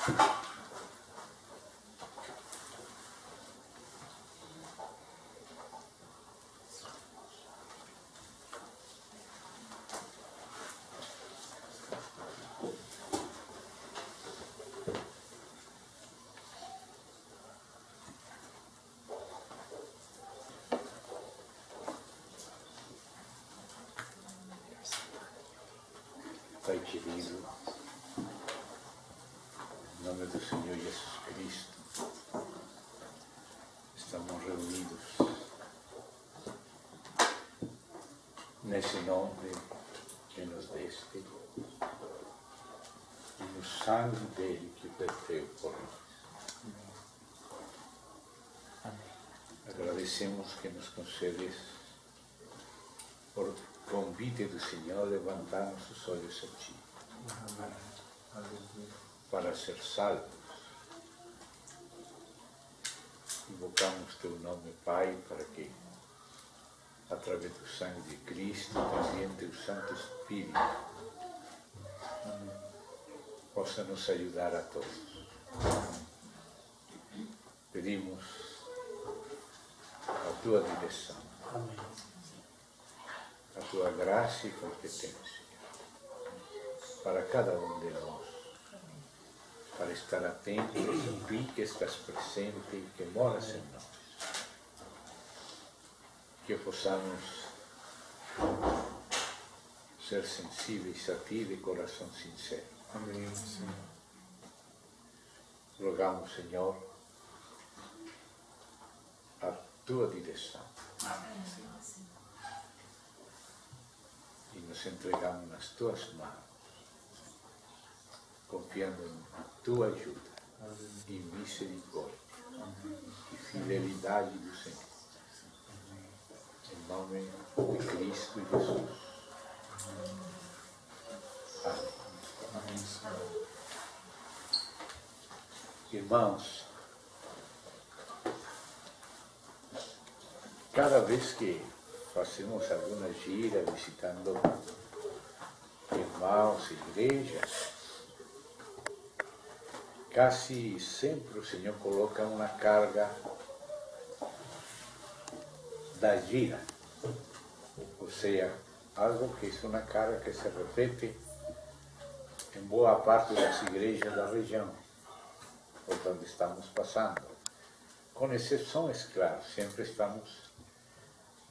Pai querido, em nome do Senhor Jesus Cristo, estamos reunidos nesse nome que nos deste e no sangue dele que verteu por nós. Agradecemos que nos concedes, por convite do Senhor, levantarmos os olhos a Ti, para ser salvos. Invocamos Teu nome, Pai, para que, através do sangue de Cristo, também Teu Santo Espírito, possa nos ajudar a todos. Pedimos a Tua direção. A Tua graça e competência para cada um de nós, para estar atento a Ti que estás presente e que moras em nós. Que possamos ser sensíveis a Ti de coração sincero. Amém, Senhor. Rogamos, Senhor, a Tua direção. Amém, Senhor. E nos entregamos nas Tuas mãos, confiando na Tua ajuda e misericórdia e fidelidade do Senhor. Em nome de Cristo Jesus. Amém. Amém, Senhor. Irmãos, cada vez que fazemos alguma gira visitando irmãos, igrejas, quase sempre o Senhor coloca uma carga da gira, ou seja, algo que é uma carga que se repete em boa parte das igrejas da região, por onde estamos passando. Com exceções, claro, sempre estamos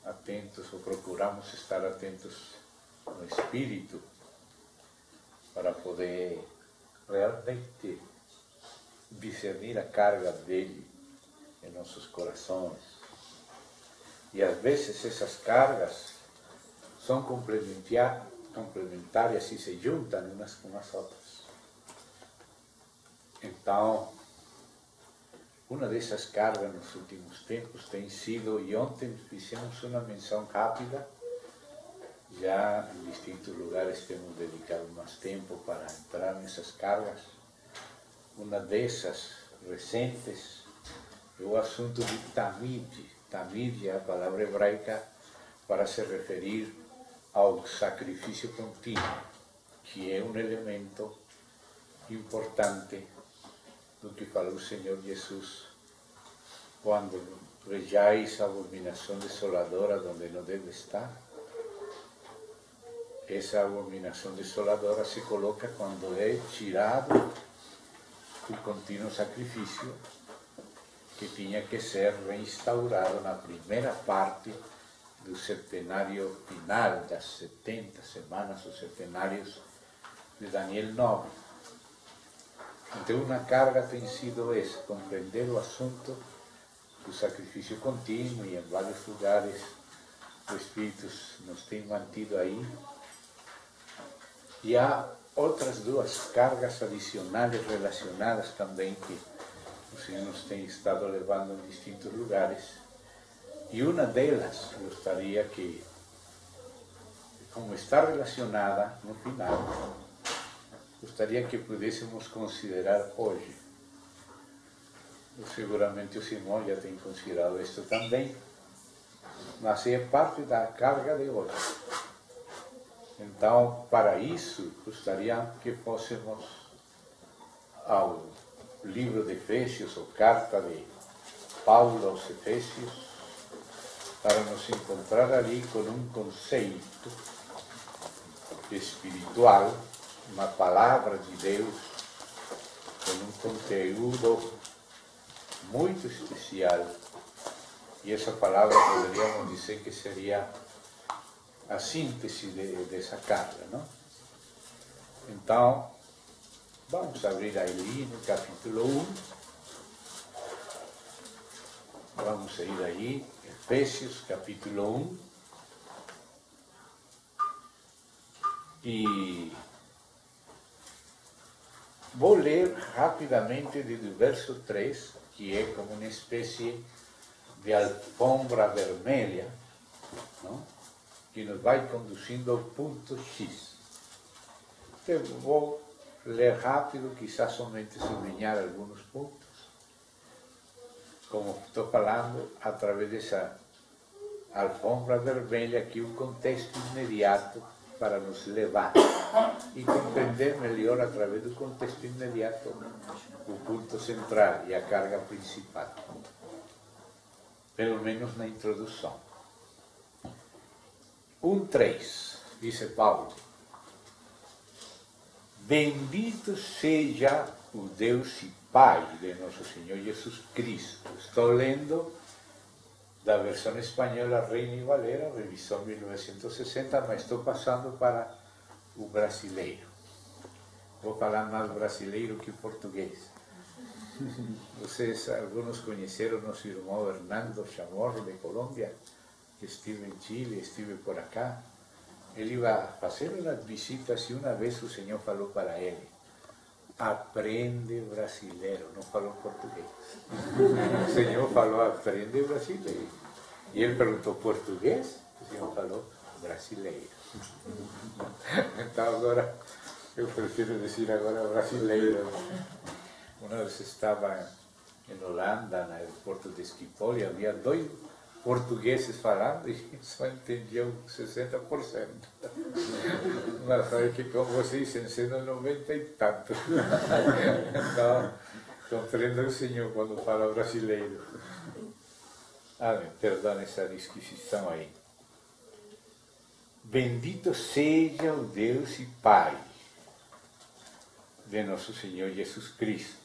atentos, ou procuramos estar atentos no espírito, para poder realmente discernir a carga dele em nossos corações. E às vezes essas cargas são complementares e se juntam umas com as outras. Então, uma dessas cargas nos últimos tempos tem sido, e ontem fizemos uma menção rápida, já em distintos lugares temos dedicado mais tempo para entrar nessas cargas. Uma dessas recentes é o assunto de Tamid. Tamid é a palavra hebraica para se referir ao sacrifício contínuo, que é um elemento importante do que falou o Senhor Jesus, quando rejais a abominação desoladora onde não deve estar. Essa abominação desoladora se coloca quando é tirado o contínuo sacrifício que tinha que ser reinstaurado na primeira parte do centenário final, das 70 semanas, os centenários de Daniel 9. Então, uma carga tem sido essa, compreender o assunto do sacrifício contínuo, e em vários lugares o Espírito nos tem mantido aí. E há outras duas cargas adicionais relacionadas também que o Senhor nos tem estado levando em distintos lugares. E uma delas, gostaria que, como está relacionada no final, gostaria que pudéssemos considerar hoje. Seguramente os irmãos já têm considerado isto também, mas é parte da carga de hoje. Então, para isso, gostaria que fôssemos ao livro de Efésios, ou carta de Paulo aos Efésios, para nos encontrar ali com um conceito espiritual, uma palavra de Deus, com um conteúdo muito especial. E essa palavra poderíamos dizer que seria a síntese dessa carta, não? Então, vamos abrir aí no capítulo 1. Vamos ir aí, Efésios capítulo 1. E vou ler rapidamente do verso 3, que é como uma espécie de alfombra vermelha, não? Que nos vai conduzindo ao ponto X. Então, vou ler rápido, quizás somente sublinhar alguns pontos, como estou falando, através dessa alfombra vermelha, aqui um contexto imediato para nos levar e compreender melhor, através do contexto imediato, o ponto central e a carga principal, pelo menos na introdução. 1:3, diz Paulo: bendito seja o Deus e Pai de nosso Senhor Jesus Cristo. Estou lendo da versão espanhola Reina e Valera, revisão 1960, mas estou passando para o brasileiro. Vou falar mais brasileiro que português. Vocês, alguns conheceram nosso irmão Hernando Chamorro, de Colômbia, que estive em Chile, estive por acá. Ele ia fazer umas visitas e uma vez o Senhor falou para ele: aprende brasileiro, não falou português. O Senhor falou: aprende brasileiro. E ele perguntou: português? O Senhor falou: brasileiro. Então agora, eu prefiro dizer agora brasileiro. Uma vez estava em Holanda, no aeroporto de Schiphol, e havia 2 portugueses falando e só entendiam 60%. Mas sabe que com vocês ensinam 90 e tanto. Então, compreendo o Senhor quando fala brasileiro. Amém. Perdão essa disquisição aí. Bendito seja o Deus e Pai de nosso Senhor Jesus Cristo.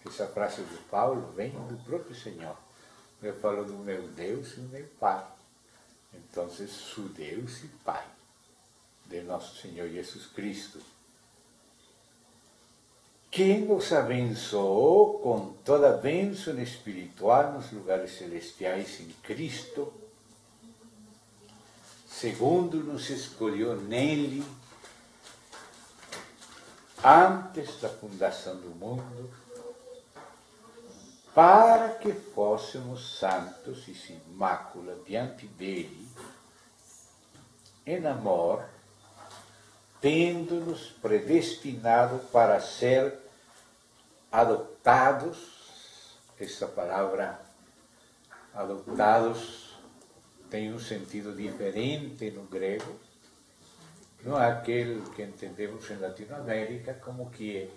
Essa frase de Paulo vem do próprio Senhor. Eu falo do meu Deus e do meu Pai. Então, su Deus e Pai de nosso Senhor Jesus Cristo, que nos abençoou com toda bênção espiritual nos lugares celestiais em Cristo, segundo nos escolheu nele antes da fundação do mundo, para que fôssemos santos e sem mácula diante dele, em amor, tendo-nos predestinado para ser adotados. Essa palavra adoptados tem um sentido diferente no grego, não é aquele que entendemos em Latinoamérica como que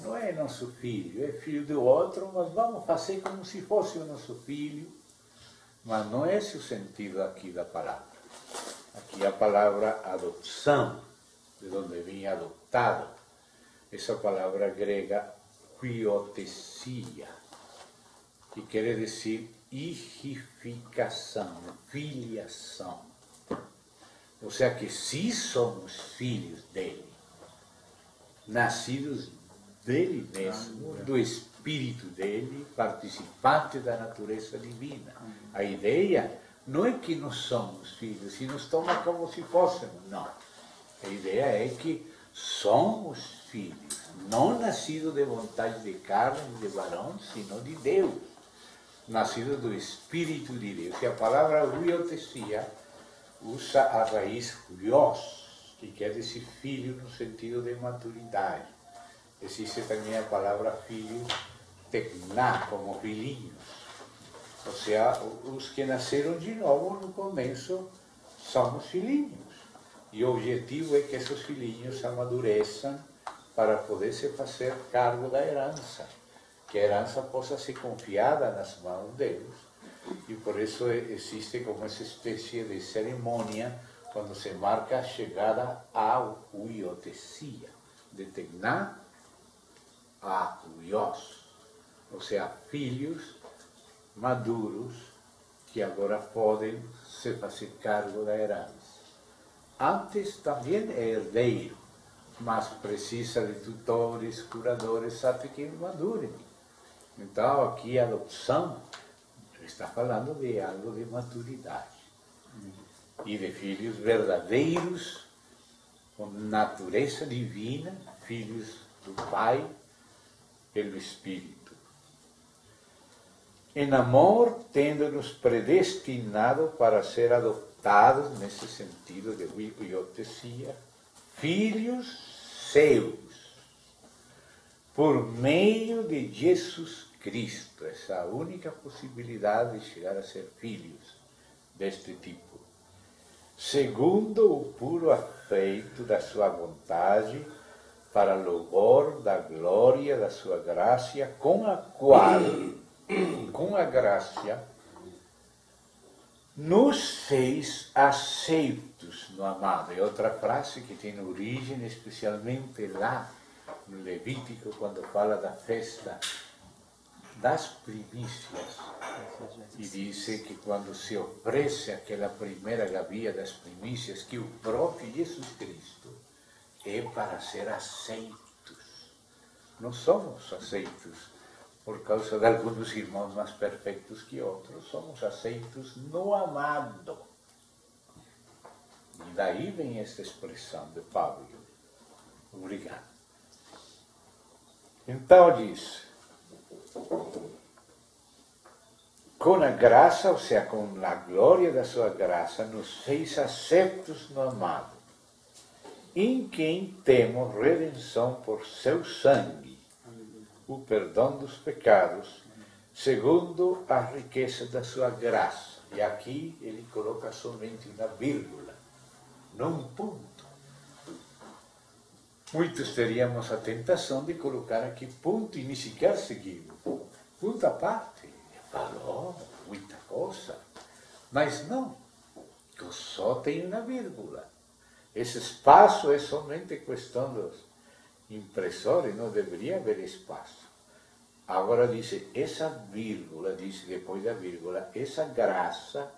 não é nosso filho, é filho do outro, mas vamos fazer como se fosse o nosso filho. Mas não é esse o sentido aqui da palavra. Aqui a palavra adoção, de onde vem adotado, essa palavra grega huiothesia, que quer dizer hijificação, filiação. Ou seja, que sim somos filhos dele, nascidos dele mesmo, do Espírito dele, participantes da natureza divina. A ideia não é que nós somos filhos e nos toma como se fôssemos, não. A ideia é que somos filhos, não nascidos de vontade de carne, de varão, sino de Deus, nascidos do Espírito de Deus. E a palavra huiothesia usa a raiz huios, que quer dizer filho no sentido de maturidade. Existe também a palavra filho, tecná, como filhinhos. Ou seja, os que nasceram de novo no começo somos filhinhos. E o objetivo é que esses filhinhos amadureçam para poder se fazer cargo da herança, que a herança possa ser confiada nas mãos deles. E por isso existe como essa espécie de cerimônia quando se marca a chegada ao huiotesia, de Tecná a huios, ou seja, filhos maduros que agora podem se fazer cargo da herança. Antes também é herdeiro, mas precisa de tutores, curadores, até que madurem. Então aqui a adoção está falando de algo de maturidade e de filhos verdadeiros, com natureza divina, filhos do Pai, pelo Espírito. Em amor, tendo-nos predestinado para ser adotados, nesse sentido de huiotesia, filhos seus, por meio de Jesus Cristo. Essa é a única possibilidade de chegar a ser filhos deste tipo. Segundo o puro afeito da sua vontade, para louvor da glória da sua graça, com a qual, com a graça, nos fez aceitos no amado. É outra frase que tem origem especialmente lá no Levítico, quando fala da festa das primícias. E diz que quando se oferece aquela primeira gavia das primícias, que o próprio Jesus Cristo é para ser aceitos. Não somos aceitos por causa de alguns irmãos mais perfeitos que outros, somos aceitos no amado. E daí vem esta expressão de Paulo. Obrigado. Então diz, com a graça, ou seja, com a glória da sua graça, nos fez aceitos no amado, em quem temos redenção por seu sangue, o perdão dos pecados, segundo a riqueza da sua graça. E aqui ele coloca somente uma vírgula, não um ponto. Muitos teríamos a tentação de colocar aqui ponto e nem sequer seguido. Ponto à parte. Falou muita coisa. Mas não. Só tem uma vírgula. Esse espaço é somente questão dos impressores, não deveria haver espaço. Agora diz, essa vírgula, diz depois da vírgula, essa graça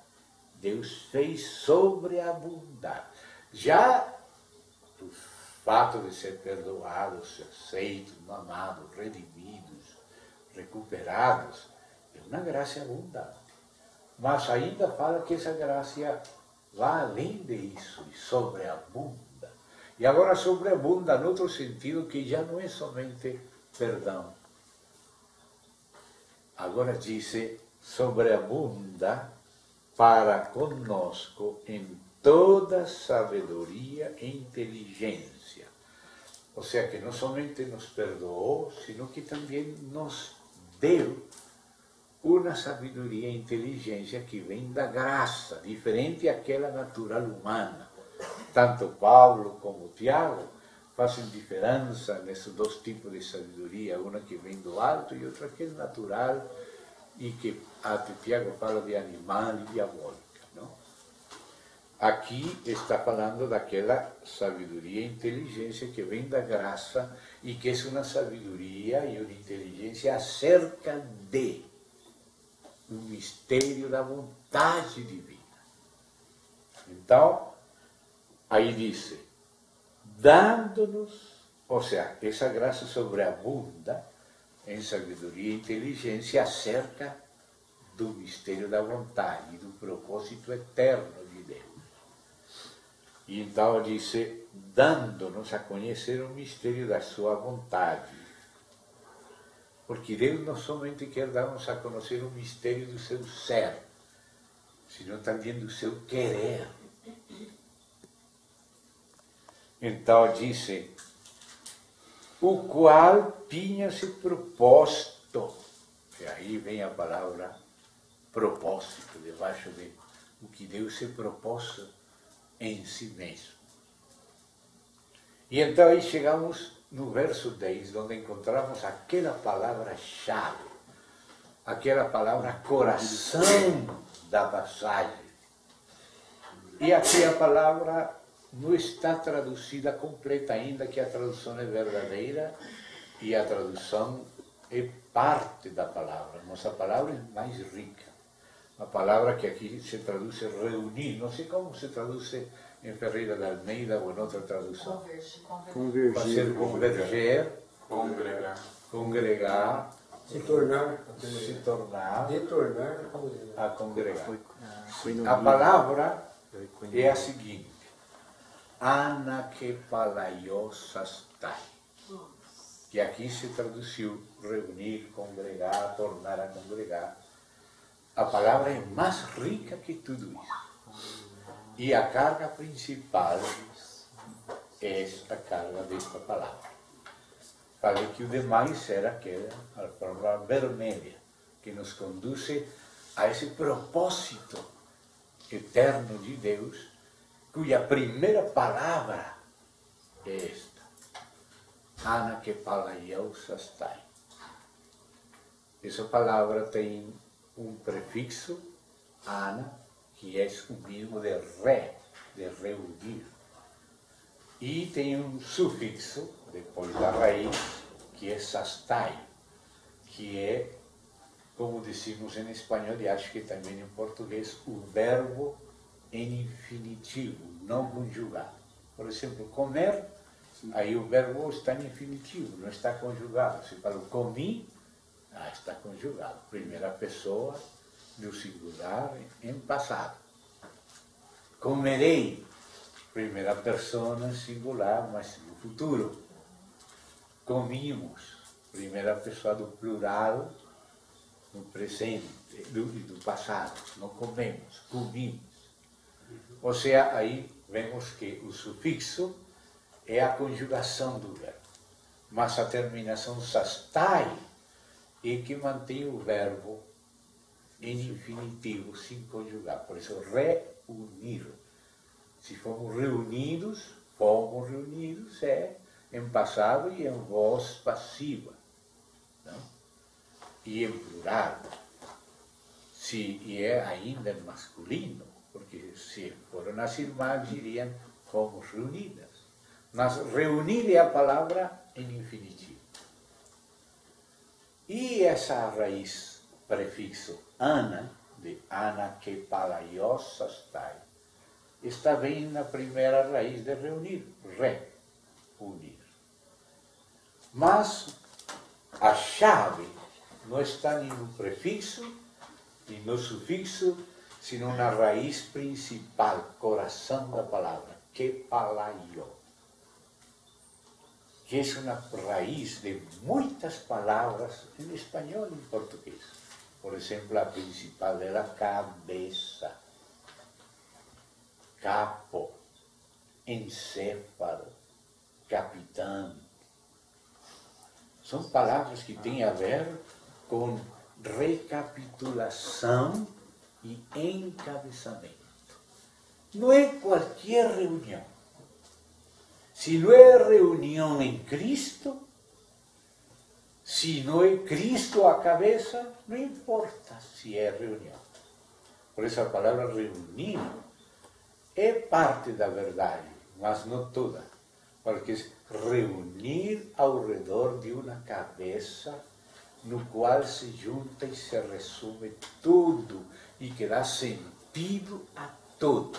Deus fez sobreabundar. Já o fato de ser perdoados, aceitos, amados, redimidos, recuperados, é uma graça abundante. Mas ainda fala que essa graça vai além disso e sobreabunda. E agora sobreabunda no outro sentido, que já não é somente perdão. Agora diz, sobreabunda para conosco em toda sabedoria e inteligência. Ou seja, que não somente nos perdoou, sino que também nos deu uma sabedoria e inteligência que vem da graça, diferente daquela natural humana. Tanto Paulo como Tiago fazem diferença nesses dois tipos de sabedoria, uma que vem do alto e outra que é natural, e que até Tiago fala de animal e diabólica. Não? Aqui está falando daquela sabedoria e inteligência que vem da graça e que é uma sabedoria e uma inteligência acerca de um mistério da vontade divina. Então, aí diz, dando-nos, ou seja, essa graça sobreabunda em sabedoria e inteligência acerca do mistério da vontade, do propósito eterno de Deus. E então diz, dando-nos a conhecer o mistério da sua vontade. Porque Deus não somente quer dar-nos a conhecer o mistério do seu ser, sino também do seu querer. Então disse, o qual tinha-se proposto, e aí vem a palavra propósito, debaixo de o que Deus se propôs em si mesmo. E então aí chegamos no verso 10, onde encontramos aquela palavra-chave, aquela palavra coração da passagem. E aqui a palavra não está traduzida completa ainda, que a tradução é verdadeira e a tradução é parte da palavra, mas a palavra é mais rica. A palavra que aqui se traduz reunir, não sei como se traduz em Ferreira de Almeida ou em outra tradução. Convergir. Fazer converger, Congregar. congregar, Se tornar, retornar congregar. a congregar. Foi no A livro. palavra Foi no é a livro. seguinte: anakepalaiosastai, que aqui se traduziu reunir, congregar, tornar a congregar. A palavra é mais rica que tudo isso. E a carga principal é a carga desta palavra. Falei que o demais era aquela, a palavra vermelha, que nos conduz a esse propósito eterno de Deus, cuja primeira palavra é esta: anakepalaiosastai. Essa palavra tem um prefixo, ana, que é o mesmo de reunir. E tem um sufixo, depois da raiz, que é sastai, que é, como decimos em espanhol, e acho que também em português, o verbo em infinitivo, não conjugado. Por exemplo, comer, aí o verbo está em infinitivo, não está conjugado. Se fala comi, está conjugado. Primeira pessoa do singular em passado. Comerei, primeira pessoa singular, mas no futuro. Comimos, primeira pessoa do plural, no presente, do passado. Não comemos, comimos. Ou seja, aí vemos que o sufixo é a conjugação do verbo, mas a terminação sastai é que mantém o verbo em infinitivo, sem conjugar. Por isso, reunir. Se fomos reunidos é em passado e em voz passiva. Não? E em plural. E é ainda em masculino, porque se foram as irmãs, diriam fomos reunidas. Mas reunir é a palavra em infinitivo. E essa raiz, prefixo ana, de anakepalaiosastai, está bem na primeira raiz de reunir, reunir. Mas a chave não está nem no prefixo, nem no sufixo, sino na raiz principal, coração da palavra, kepalaio, que é uma raiz de muitas palavras em espanhol e em português. Por exemplo, a principal era cabeça, capo, encéfalo, capitão. São palavras que têm a ver com recapitulação e encabeçamento. Não é qualquer reunião. Se não é reunião em Cristo, se não é Cristo a cabeça, não importa se é reunião. Por isso a palavra reunir é parte da verdade, mas não toda. Porque reunir ao redor de uma cabeça no qual se junta e se resume tudo e que dá sentido a tudo.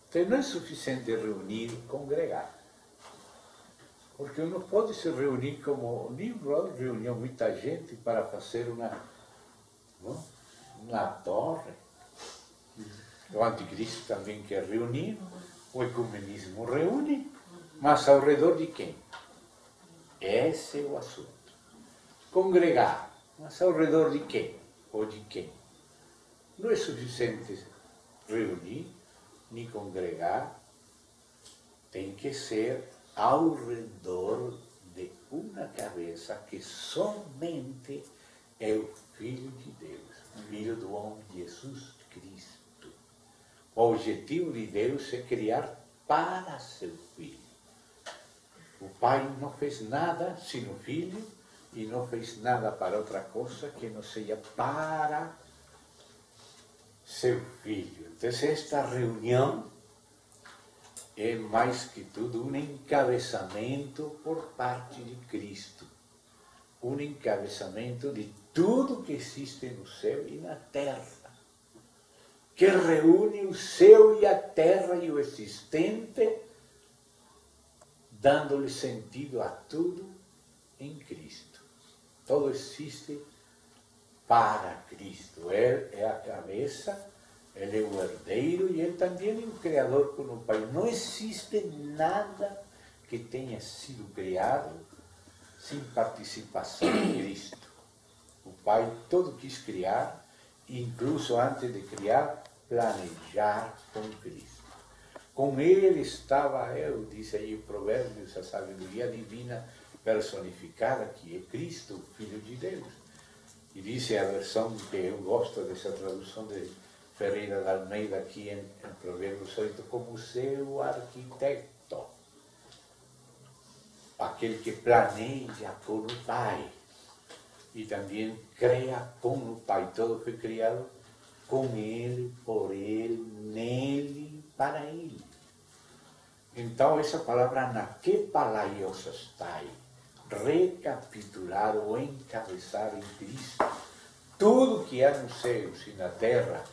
Então não é suficiente reunir, congregar. Porque não pode se reunir como livro, reuniu muita gente para fazer uma torre. O anticristo também quer reunir, o ecumenismo reúne, mas ao redor de quem? Esse é o assunto. Congregar, mas ao redor de quem? Ou de quem? Não é suficiente reunir, nem congregar, tem que ser ao redor de uma cabeça que somente é o Filho de Deus, o Filho do homem Jesus Cristo. O objetivo de Deus é criar para seu Filho. O Pai não fez nada sem o Filho e não fez nada para outra coisa que não seja para seu Filho. Então, esta reunião é mais que tudo um encabeçamento por parte de Cristo. Um encabeçamento de tudo que existe no céu e na terra, que reúne o céu e a terra e o existente, dando-lhe sentido a tudo em Cristo. Todo existe para Cristo. Ele é a cabeça, Ele é o herdeiro e Ele também é o Criador como o Pai. Não existe nada que tenha sido criado sem participação de Cristo. O Pai todo quis criar, incluso antes de criar, planejar com Cristo. Com Ele estava eu, diz aí o Provérbios, a sabedoria divina personificada, que é Cristo, o Filho de Deus. E diz a versão que eu gosto dessa tradução de Ferreira de Almeida aqui em Provérbios 8, como seu arquiteto. Aquele que planeja com o Pai e também cria com o Pai. Todo foi criado com Ele, por Ele, nele, para Ele. Então, essa palavra na que palaiosa está aí? Recapitular ou encabeçar em Cristo tudo que há nos céus e na terra,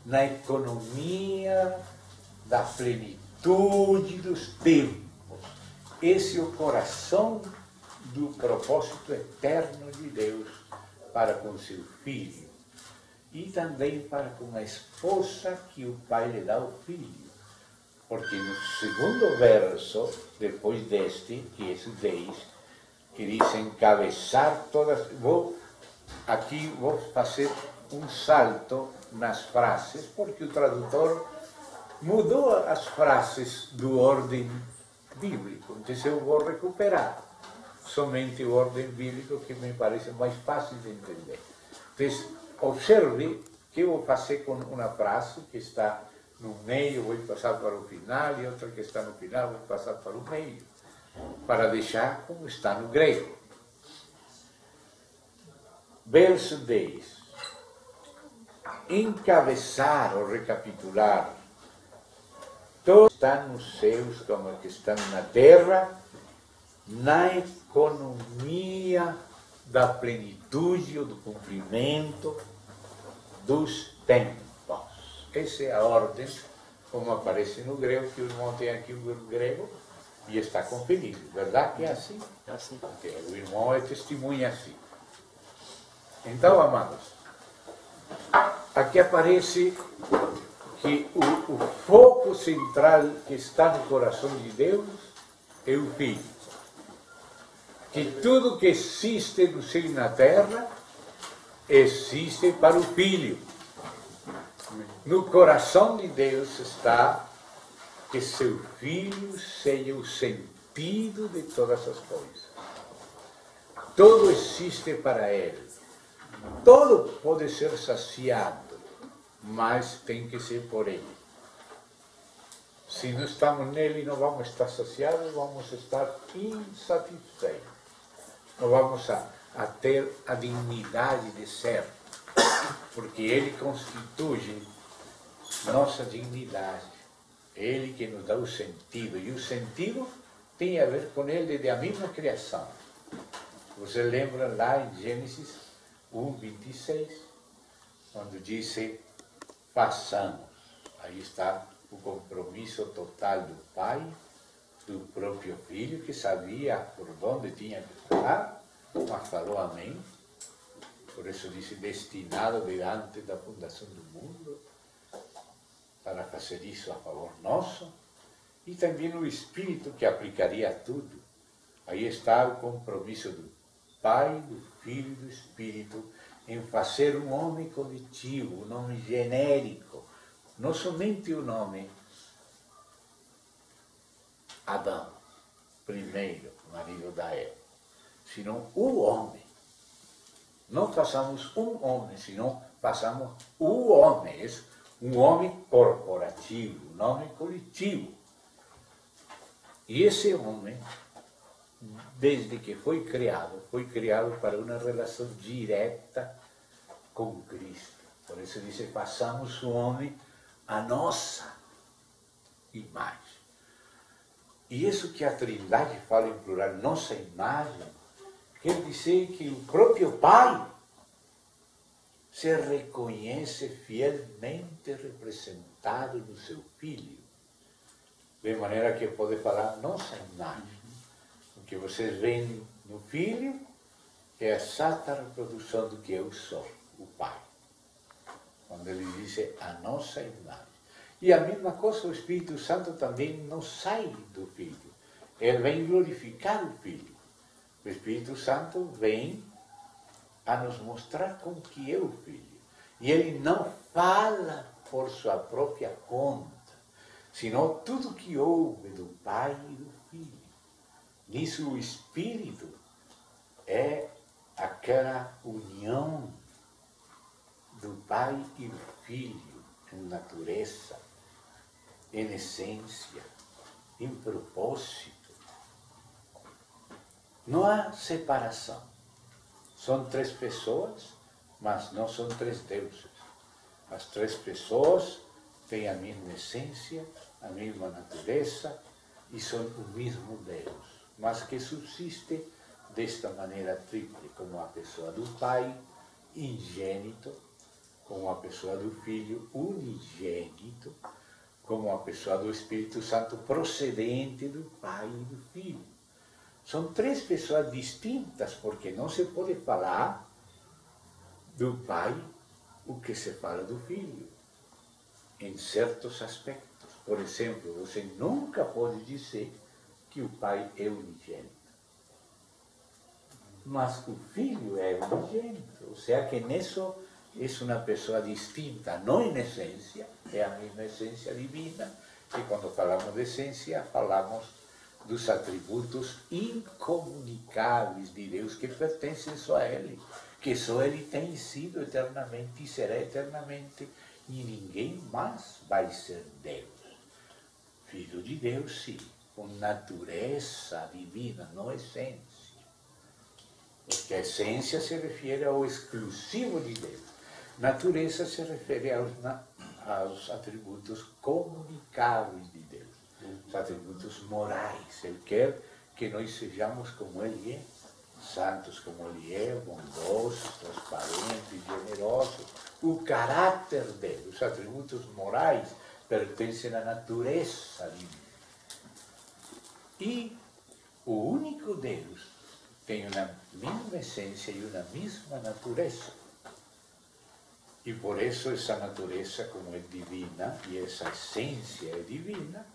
na economia da plenitude dos tempos. Esse é o coração do propósito eterno de Deus para com seu Filho e também para com a esposa que o Pai lhe dá ao Filho. Porque no segundo verso, depois deste, que é o 10, que diz encabeçar todas... Aqui vou fazer um salto nas frases, porque o tradutor mudou as frases do ordem bíblico. Então eu vou recuperar somente o ordem bíblico, que me parece mais fácil de entender. Então, observe que eu vou fazer com uma frase que está no meio, vou passar para o final, e outra que está no final, vou passar para o meio, para deixar como está no grego. Verso 10. Encabeçar ou recapitular. Todos estão nos céus como que estão na terra, na economia da plenitude ou do cumprimento dos tempos. Essa é a ordem, como aparece no grego, que o irmão tem aqui o grego e está conferido. Verdade que é assim? É assim. O irmão é testemunha assim. Então, amados, aqui aparece que o foco central que está no coração de Deus é o Filho. Que tudo que existe no céu e na terra existe para o Filho. No coração de Deus está que seu Filho seja o sentido de todas as coisas. Tudo existe para Ele. Todo pode ser saciado, mas tem que ser por Ele. Se não estamos nele, não vamos estar saciados, vamos estar insatisfeitos. Não vamos a ter a dignidade de ser, porque Ele constitui nossa dignidade. Ele que nos dá o sentido, e o sentido tem a ver com Ele de a mesma criação. Você lembra lá em Gênesis 1:26, quando disse, façamos. Aí está o compromisso total do Pai, do próprio Filho, que sabia por onde tinha que falar, mas falou amém. Por isso disse, destinado diante da fundação do mundo, para fazer isso a favor nosso, e também o Espírito que aplicaria tudo. Aí está o compromisso do Pai, do Filho e do Espírito em fazer um homem coletivo, um nome genérico, não somente o nome Adão, primeiro marido da Eva, senão o homem. Não façamos um homem, senão façamos o homem, um homem corporativo, um homem coletivo. E esse homem desde que foi criado para uma relação direta com Cristo. Por isso diz, façamos o homem a nossa imagem. E isso que a Trindade fala em plural, nossa imagem, quer dizer que o próprio Pai se reconhece fielmente representado no seu Filho. De maneira que pode falar nossa imagem. O que vocês veem no Filho é a exata reprodução do que eu sou, o Pai. Quando ele diz a nossa imagem. E a mesma coisa, o Espírito Santo também não sai do Filho. Ele vem glorificar o Filho. O Espírito Santo vem a nos mostrar como que é o Filho. E ele não fala por sua própria conta, senão tudo que ouve do Pai e do Filho. Nisso o Espírito é aquela união do Pai e do Filho em natureza, em essência, em propósito. Não há separação. São três pessoas, mas não são três deuses. As três pessoas têm a mesma essência, a mesma natureza e são o mesmo Deus, mas que subsiste desta maneira tríplice, como a pessoa do Pai, ingênito, como a pessoa do Filho, unigênito, como a pessoa do Espírito Santo, procedente do Pai e do Filho. São três pessoas distintas, porque não se pode falar do Pai o que se fala do Filho, em certos aspectos. Por exemplo, você nunca pode dizer que o Pai é unigênito. Mas o Filho é unigênito. Ou seja, que nisso é uma pessoa distinta, não em essência, é a mesma essência divina. E quando falamos de essência, falamos dos atributos incomunicáveis de Deus que pertencem só a Ele, que só Ele tem sido eternamente e será eternamente, e ninguém mais vai ser Deus. Filho de Deus, sim, com natureza divina, não essência. Porque a essência se refere ao exclusivo de Deus. Natureza se refere aos atributos comunicáveis de Deus, os atributos morais. Ele quer que nós sejamos como Ele é, santos como Ele é, bondosos, transparentes, generosos. O caráter dele, os atributos morais, pertencem à natureza divina. E o único Deus tem uma mesma essência e uma mesma natureza. E por isso essa natureza, como é divina, e essa essência é divina,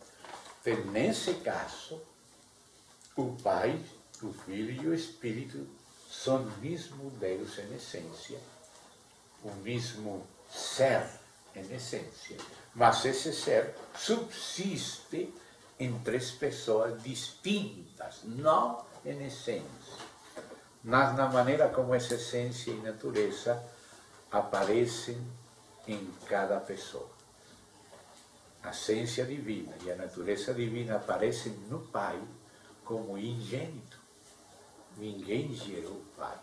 tem nesse caso, o Pai, o Filho e o Espírito são o mesmo Deus em essência, o mesmo ser em essência. Mas esse ser subsiste em três pessoas distintas, não em essência, mas na maneira como essa essência e natureza aparecem em cada pessoa. A essência divina e a natureza divina aparecem no Pai como ingênito. Ninguém gerou o Pai.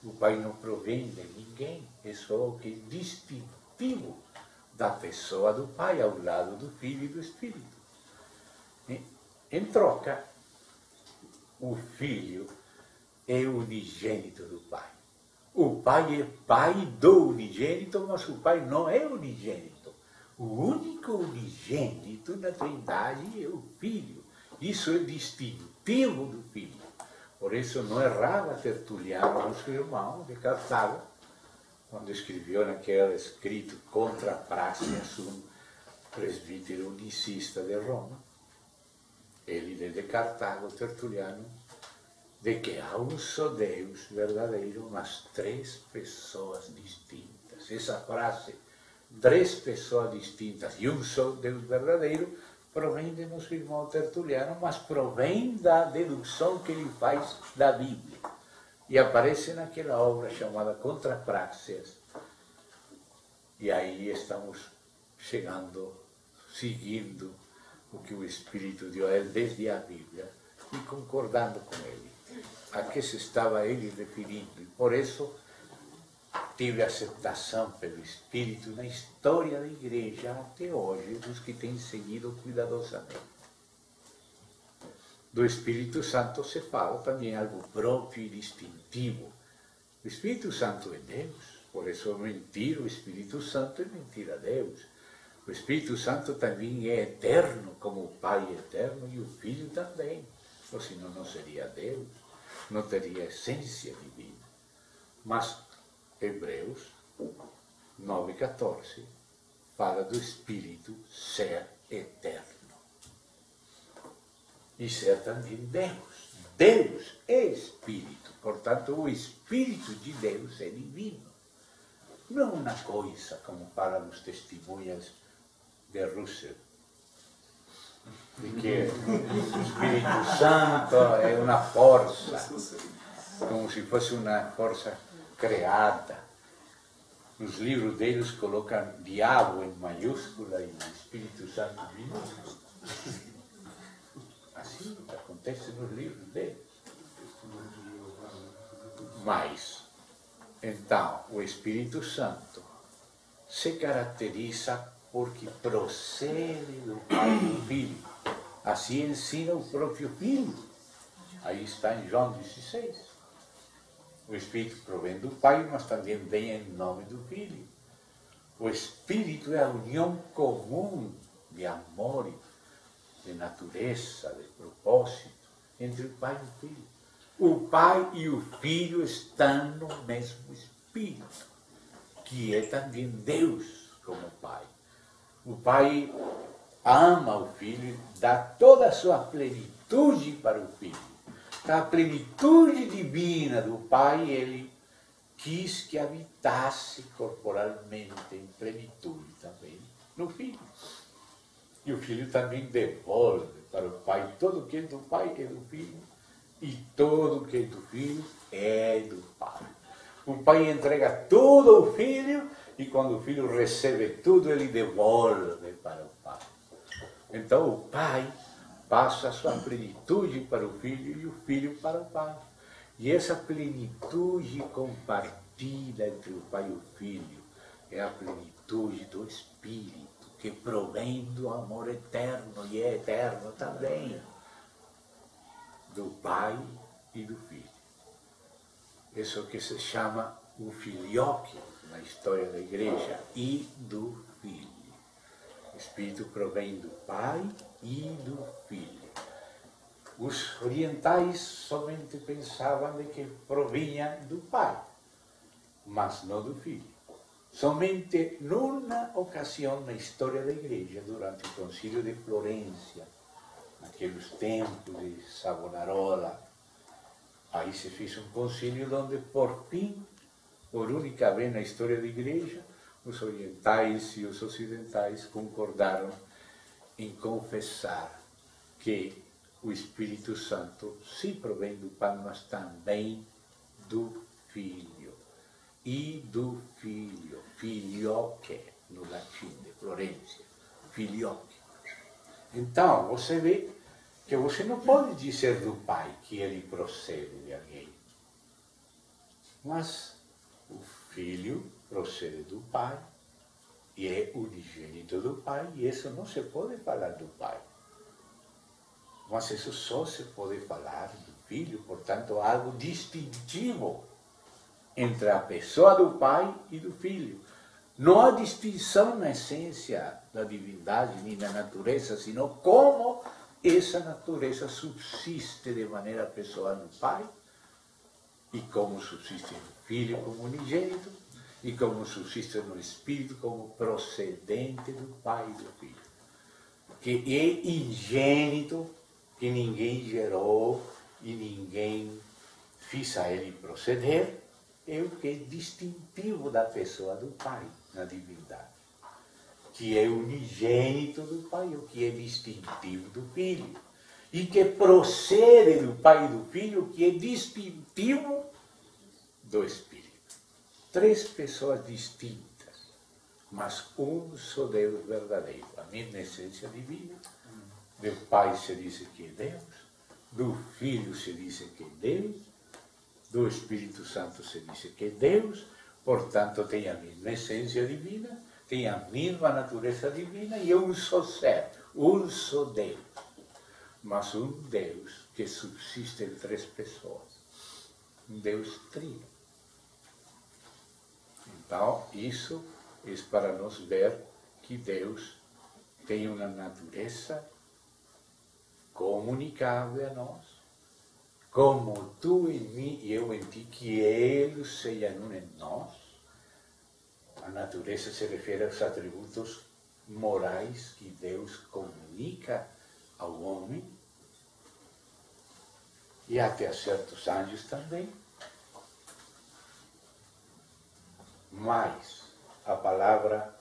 O Pai não provém de ninguém, é só o que é distintivo da pessoa do Pai ao lado do Filho e do Espírito. Em troca, o Filho é o unigênito do Pai. O Pai é Pai do unigênito, mas o Pai não é unigênito. O único unigênito na Trindade é o Filho. Isso é distintivo do Filho. Por isso não errava Tertuliano, nosso irmão de Cartago, quando escreveu naquele escrito contra Praxeas, um presbítero unicista de Roma, ele desde Cartago, Tertuliano, de que há um só Deus verdadeiro, mas três pessoas distintas. Essa frase, três pessoas distintas e um só Deus verdadeiro, provém de nosso irmão Tertuliano, mas provém da dedução que ele faz da Bíblia. E aparece naquela obra chamada Contra Praxeas. E aí estamos chegando, seguindo o que o Espírito deu a ele desde a Bíblia, e concordando com ele. A que se estava ele referindo? E por isso tive aceitação pelo Espírito na história da igreja até hoje, dos que têm seguido cuidadosamente. Do Espírito Santo se fala também algo próprio e distintivo. O Espírito Santo é Deus, por isso mentir o Espírito Santo é mentir a Deus. O Espírito Santo também é eterno, como o Pai é eterno e o Filho também. Ou senão não seria Deus, não teria essência divina. Mas Hebreus 9,14 fala do Espírito ser eterno. E ser também Deus. Deus é Espírito, portanto o Espírito de Deus é divino. Não uma coisa, como falam os testemunhas de Russell, de que o Espírito Santo é uma força, como se fosse uma força criada. Nos livros deles colocam diabo em maiúscula e Espírito Santo em minúscula. Assim acontece nos livros deles. Mas, então, o Espírito Santo se caracteriza porque procede do Pai e do Filho. Assim ensina o próprio Filho. Aí está em João 16. O Espírito provém do Pai, mas também vem em nome do Filho. O Espírito é a união comum de amor, de natureza, de propósito, entre o Pai e o Filho. O Pai e o Filho estão no mesmo Espírito, que é também Deus como Pai. O Pai ama o Filho, dá toda a sua plenitude para o Filho. A plenitude divina do Pai, ele quis que habitasse corporalmente em plenitude também no Filho. E o Filho também devolve para o Pai todo o que é do Pai é do Filho, e todo o que é do Filho é do Pai. O Pai entrega tudo ao Filho, e quando o Filho recebe tudo, ele devolve para o Pai. Então o Pai passa a sua plenitude para o Filho e o Filho para o Pai. E essa plenitude compartilhada entre o Pai e o Filho é a plenitude do Espírito, que provém do amor eterno e é eterno também, do Pai e do Filho. Isso que se chama o filioque na história da igreja, e do Filho. O Espírito provém do Pai e do Filho. Os orientais somente pensavam de que provinha do Pai, mas não do Filho. Somente numa ocasião na história da igreja, durante o Concílio de Florência, naqueles tempos de Savonarola, aí se fez um concílio onde, por fim, por única vez na história da igreja, os orientais e os ocidentais concordaram em confessar que o Espírito Santo se provém do Pai, mas também do Filho. E do Filho, filioque, no latim de Florência, filioque. Então, você vê que você não pode dizer do Pai que ele procede de alguém. Mas o Filho procede do Pai, e é unigênito do Pai, e isso não se pode falar do Pai. Mas isso só se pode falar do Filho, portanto, algo distintivo entre a pessoa do Pai e do Filho. Não há distinção na essência da divindade, nem na natureza, senão como essa natureza subsiste de maneira pessoal no Pai, e como subsiste no Filho como unigênito, e como subsiste no Espírito como procedente do Pai e do Filho. Que é ingênito, que ninguém gerou e ninguém fez a ele proceder, é o que é distintivo da pessoa do Pai na divindade. Que é unigênito do Pai, o que é distintivo do Filho. E que procede do Pai e do Filho, o que é distintivo do Espírito. Três pessoas distintas, mas um só Deus verdadeiro. A mesma essência divina. Do Pai se diz que é Deus, do Filho se diz que é Deus, do Espírito Santo se diz que é Deus, portanto tem a mesma essência divina, tem a mesma natureza divina e é um só ser, um só Deus. Mas um Deus que subsiste em três pessoas, um Deus trino. Então, isso é para nós ver que Deus tem uma natureza comunicável a nós, como tu em mim e eu em ti, que Ele seja um em nós. A natureza se refere aos atributos morais que Deus comunica ao homem, e até a certos anjos também. Mas a palavra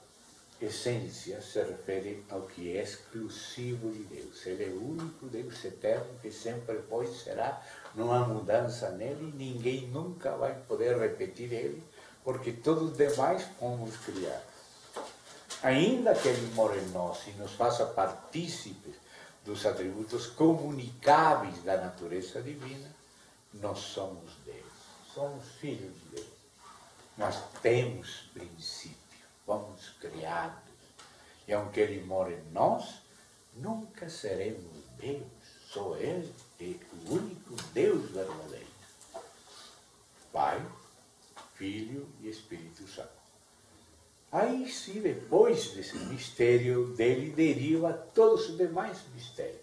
essência se refere ao que é exclusivo de Deus. Ele é o único Deus eterno que sempre foi e será, não há mudança nele, ninguém nunca vai poder repetir ele, porque todos os demais fomos criados. Ainda que ele mora em nós e nos faça partícipes dos atributos comunicáveis da natureza divina, nós somos Deus, somos filhos de Deus. Nós temos princípio, fomos criados. E aunque Ele mora em nós, nunca seremos Deus. Só Ele é o único Deus verdadeiro. Pai, Filho e Espírito Santo. Aí sim, depois desse mistério, dele deriva todos os demais mistérios.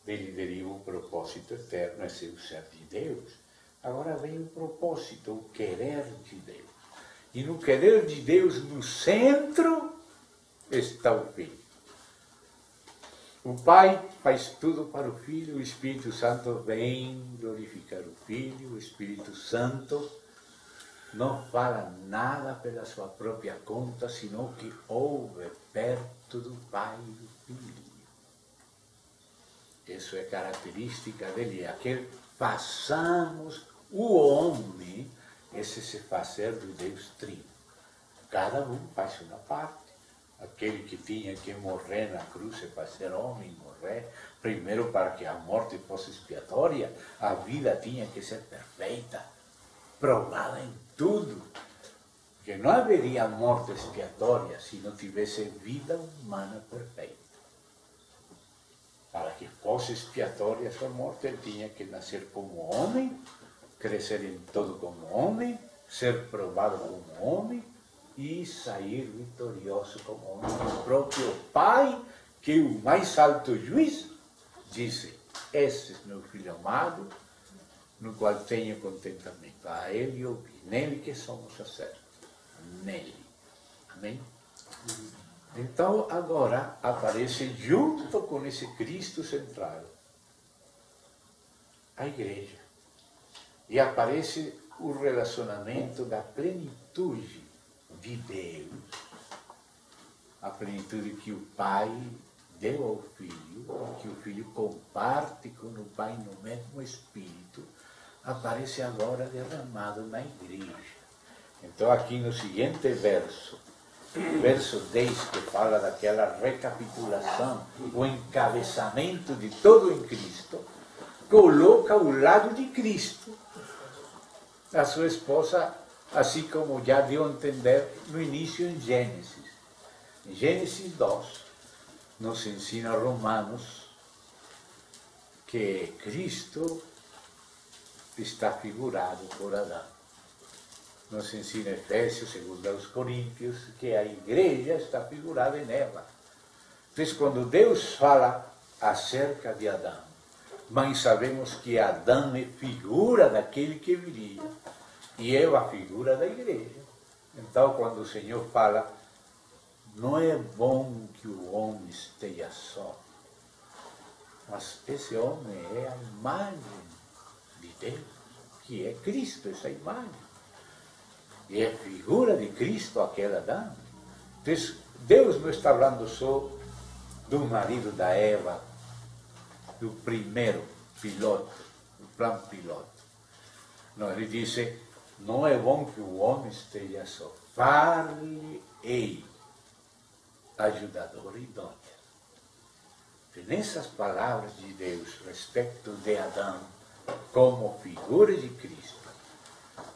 Dele deriva um propósito eterno, é ser o ser de Deus. Agora vem o propósito, o querer de Deus. E no querer de Deus, no centro, está o Filho. O Pai faz tudo para o Filho, o Espírito Santo vem glorificar o Filho, o Espírito Santo não fala nada pela sua própria conta, senão que ouve perto do Pai e do Filho. Isso é característica dele, é aquele façamos o homem, esse se fazer do Deus Trino. Cada um faz uma parte. Aquele que tinha que morrer na cruz e fazer homem, morrer, primeiro para que a morte fosse expiatória, a vida tinha que ser perfeita, provada em tudo. Porque não haveria morte expiatória se não tivesse vida humana perfeita. Para que fosse expiatória a sua morte, ele tinha que nascer como homem, crescer em todo como homem, ser provado como homem e sair vitorioso como homem. O próprio Pai, que é o mais alto juiz, disse: "Este é meu filho amado, no qual tenho contentamento. A ele ouvi, nele que somos acertos." Nele. Amém? Então, agora, aparece junto com esse Cristo central a igreja. E aparece o relacionamento da plenitude de Deus. A plenitude que o Pai deu ao Filho, que o Filho comparte com o Pai no mesmo Espírito, aparece agora derramado na igreja. Então, aqui no seguinte verso 10, que fala daquela recapitulação, o encabeçamento de todo em Cristo, coloca ao lado de Cristo a sua esposa, assim como já deu a entender no início em Gênesis. Em Gênesis 2, nos ensina Romanos que Cristo está figurado por Adão. Nos ensina Efésios, segundo aos Coríntios, que a igreja está figurada em Eva. Então, quando Deus fala acerca de Adão, mas sabemos que Adão é figura daquele que viria, e Eva a figura da igreja. Então, quando o Senhor fala, não é bom que o homem esteja só, mas esse homem é a imagem de Deus, que é Cristo, essa imagem. E é figura de Cristo aquela Adão. Então, Deus não está falando só do marido da Eva, do primeiro piloto, do plano piloto. Não, ele disse, não é bom que o homem esteja só. Far-lhe-ei ajudador idôneo. nessas palavras de Deus, respeito de Adão, como figura de Cristo,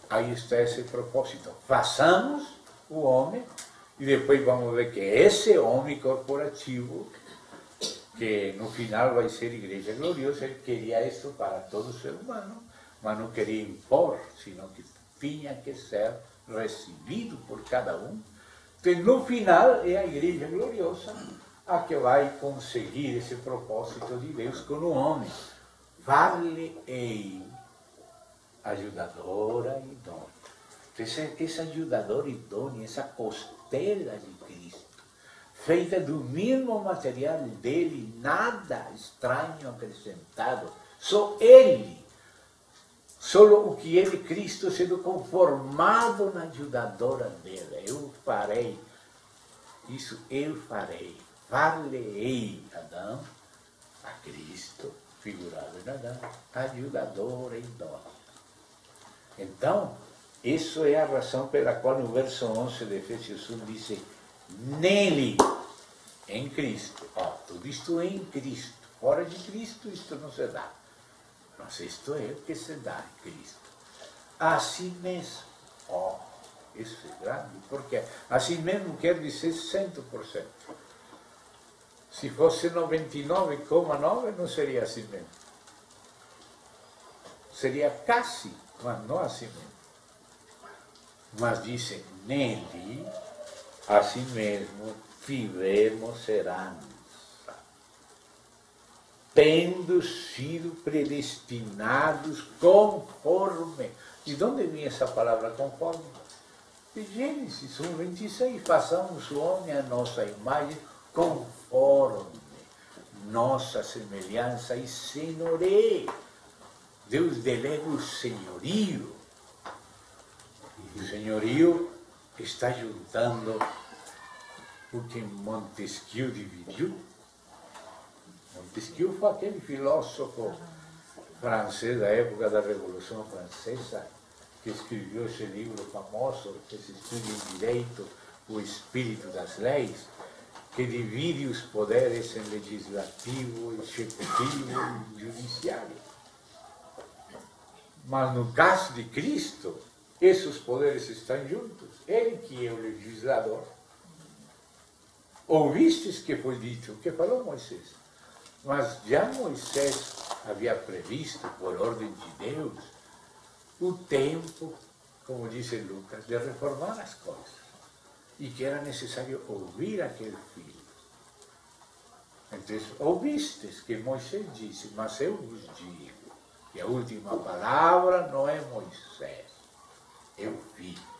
aí está esse propósito. Façamos o homem, e depois vamos ver que esse homem corporativo, que no final vai ser Igreja Gloriosa, ele queria isso para todo ser humano, mas não queria impor, senão que tinha que ser recebido por cada um. Então, no final, é a Igreja Gloriosa a que vai conseguir esse propósito de Deus com o homem. Vale-ei ajudadora idônea. Essa ajudadora idônea, essa costela de Cristo, feita do mesmo material dele, nada estranho acrescentado, só ele, só o que ele, Cristo, sendo conformado na ajudadora dele. Eu farei, isso eu farei, vale-ei Adão, a Cristo, figurado em Adão, ajudadora idônea. Então, isso é a razão pela qual no verso 11 de Efésios 1 diz, nele, em Cristo. Tudo isto é em Cristo. Fora de Cristo isto não se dá. Mas isto é o que se dá em Cristo. Assim mesmo. Isso é grande, porque assim mesmo quer dizer 100%. Se fosse 99,9 não seria assim mesmo. Seria quase, mas não assim mesmo. Mas dizem, nele, assim mesmo, tivemos herança, tendo sido predestinados conforme. De onde vem essa palavra conforme? De Gênesis 1:26, façamos o homem a nossa imagem, conforme nossa semelhança e senhoreio. Deus delega o senhorio. O senhorio está juntando o que Montesquieu dividiu. Montesquieu foi aquele filósofo francês da época da Revolução Francesa, que escreveu esse livro famoso, que se estuda em direito, O Espírito das Leis, que divide os poderes em legislativo, executivo e judiciário. Mas no caso de Cristo, esses poderes estão juntos. Ele que é o legislador. Ouvistes que foi dito, o que falou Moisés. Mas já Moisés havia previsto, por ordem de Deus, o tempo, como diz Lucas, de reformar as coisas. E que era necessário ouvir aquele filho. Então, ouvistes que Moisés disse, mas eu vos digo, que a última palavra não é Moisés, é o filho.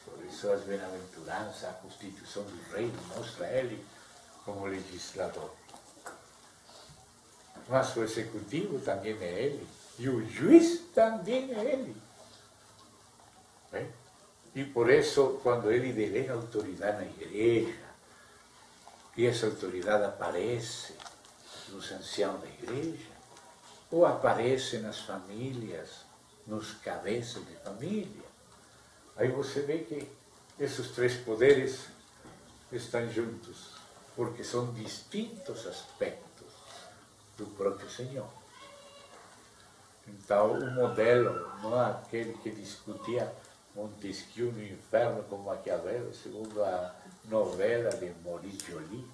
Por isso as bem-aventuranças, a constituição do reino mostra ele como legislador. Mas o executivo também é ele, e o juiz também é ele. E por isso, quando ele delega autoridade na igreja, e essa autoridade aparece nos anciãos da igreja, ou aparece nas famílias, nos cabeças de família, aí você vê que esses três poderes estão juntos, porque são distintos aspectos do próprio Senhor. Então, o modelo não é aquele que discutia Montesquieu no inferno com Maquiavel, segundo a novela de Maurice Joly.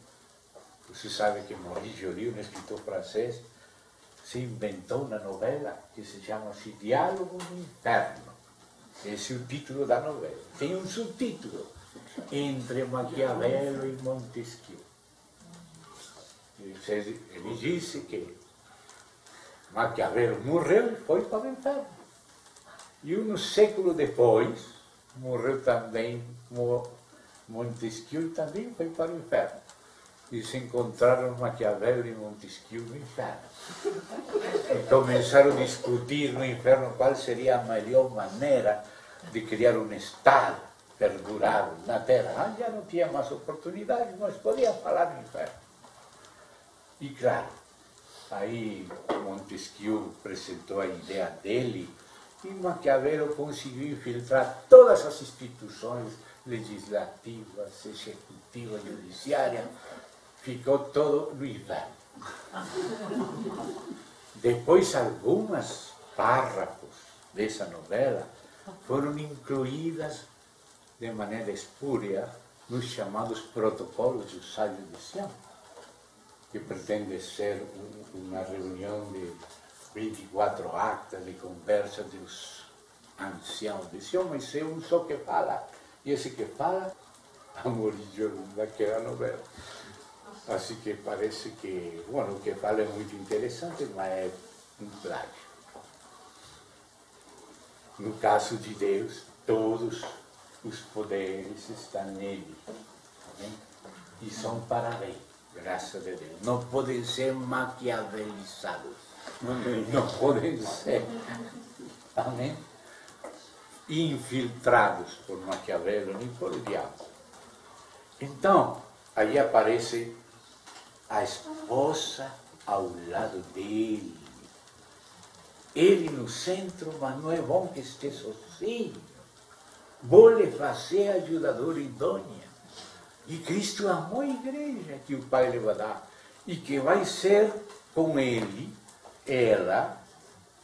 Você sabe que Maurice Joly, um escritor francês, se inventou uma novela que se chama assim, Diálogo no Inferno. Esse é o título da novela. Tem um subtítulo, Entre Maquiavel e Montesquieu. Ele disse que Maquiavel morreu e foi para o inferno. E um século depois, morreu também Montesquieu e também foi para o inferno. E se encontraram Maquiavel e Montesquieu no inferno. E começaram a discutir no inferno qual seria a melhor maneira de criar um Estado perdurável na Terra. Já não tinha mais oportunidade, mas podia falar no inferno. E claro, aí Montesquieu apresentou a ideia dele e Maquiavel conseguiu infiltrar todas as instituições legislativas, executivas, judiciárias, ficou todo no inverno. Depois, algumas párrafos dessa novela foram incluídas de maneira espúria nos chamados protocolos do Sábio de Sião, que pretende ser uma reunião de 24 actas de conversa dos anciãos de Sião, mas é um só que fala. E esse que fala, Amorillo daquela novela. Assim que parece que, bueno, o que fala é muito interessante, mas é um plágio. No caso de Deus, todos os poderes estão nele. Amém? E são para bem, graças a Deus. Não podem ser maquiavelizados. Amém. Não podem ser. Amém? Infiltrados por Maquiavelo nem por diabo. Então, aí aparece a esposa ao lado dele. Ele no centro, mas não é bom que esteja sozinho. Vou lhe fazer ajudadora idônea. E Cristo amou a igreja que o Pai lhe vai dar. E que vai ser com ele, ela,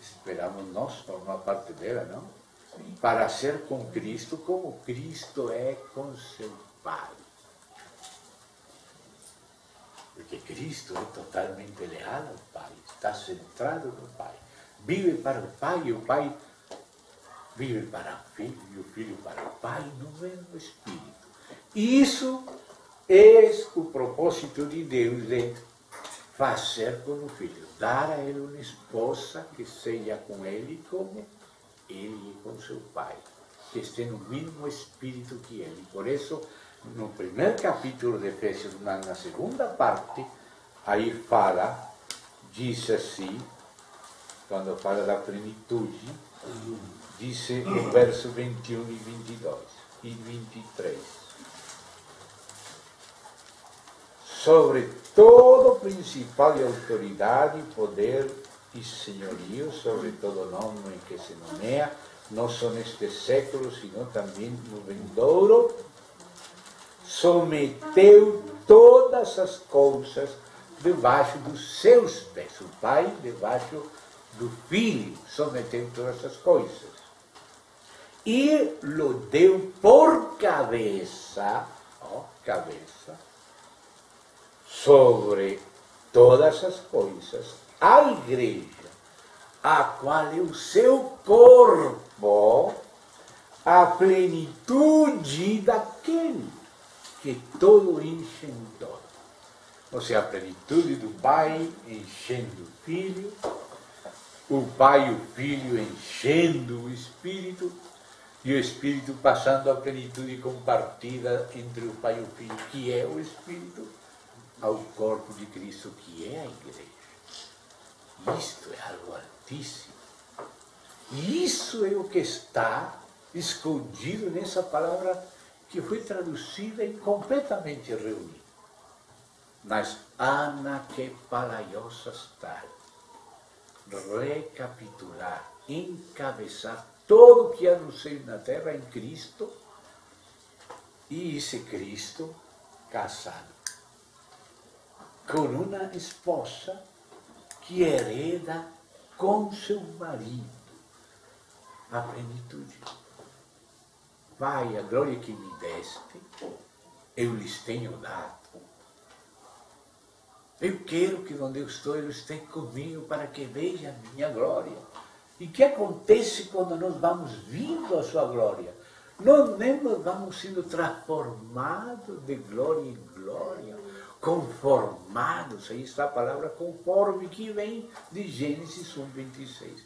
esperamos nós formar parte dela, não? Sim. Para ser com Cristo como Cristo é com seu Pai. Porque Cristo é totalmente leal ao Pai, está centrado no Pai. Vive para o Pai e o Pai vive para o Filho e o Filho para o Pai no mesmo Espírito. E isso é o propósito de Deus de fazer com o Filho, dar a ele uma esposa que seja com ele como ele é com seu Pai, que esteja no mesmo Espírito que ele. Por isso, no primeiro capítulo de Efésios, na segunda parte, aí fala, diz assim, quando fala da plenitude, diz no verso 21 e 22 e 23. Sobre todo principal e autoridade, poder e senhorio, sobre todo nome em que se nomeia, não só neste século, sino também no vindouro, someteu todas as coisas debaixo dos seus pés. O Pai debaixo do Filho someteu todas as coisas. E lo deu por cabeça, cabeça, sobre todas as coisas, a igreja, a qual é o seu corpo, a plenitude daquele que todo enche em todo. Ou seja, a plenitude do Pai enchendo o Filho, o Pai e o Filho enchendo o Espírito, e o Espírito passando a plenitude compartida entre o Pai e o Filho, que é o Espírito, ao corpo de Cristo, que é a igreja. Isto é algo altíssimo. E isso é o que está escondido nessa palavra que foi traduzida e completamente reunida. Nas anaquepalaiosas tal. Recapitular, encabeçar todo o que há no céu e na terra em Cristo, e esse Cristo casado com uma esposa que hereda com seu marido a plenitude. Pai, a glória que me deste, eu lhes tenho dado. Eu quero que onde eu estou, eles estejam comigo para que vejam a minha glória. E o que acontece quando nós vamos vindo a sua glória? Nós mesmos vamos sendo transformados de glória em glória, conformados, aí está a palavra conforme, que vem de Gênesis 1:26.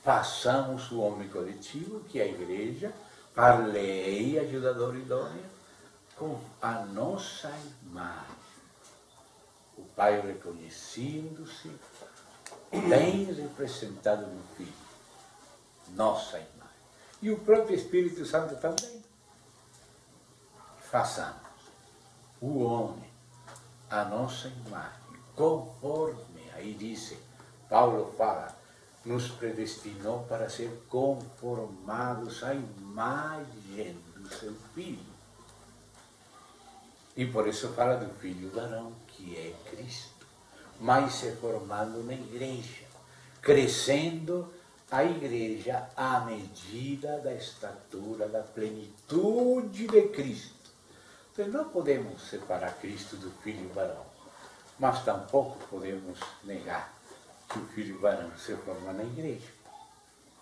Façamos o homem coletivo, que é a igreja, parlei, ajudador idônea, com a nossa imagem. O Pai reconhecendo-se, bem representado no Filho, nossa imagem. E o próprio Espírito Santo também. Façamos o homem a nossa imagem, conforme, aí diz, Paulo fala, nos predestinou para ser conformados à imagem do seu Filho. E por isso fala do Filho varão, que é Cristo, mas se formando na igreja, crescendo a igreja à medida da estatura, da plenitude de Cristo. Então não podemos separar Cristo do Filho varão, mas tampouco podemos negar que o Filho varão se forma na igreja.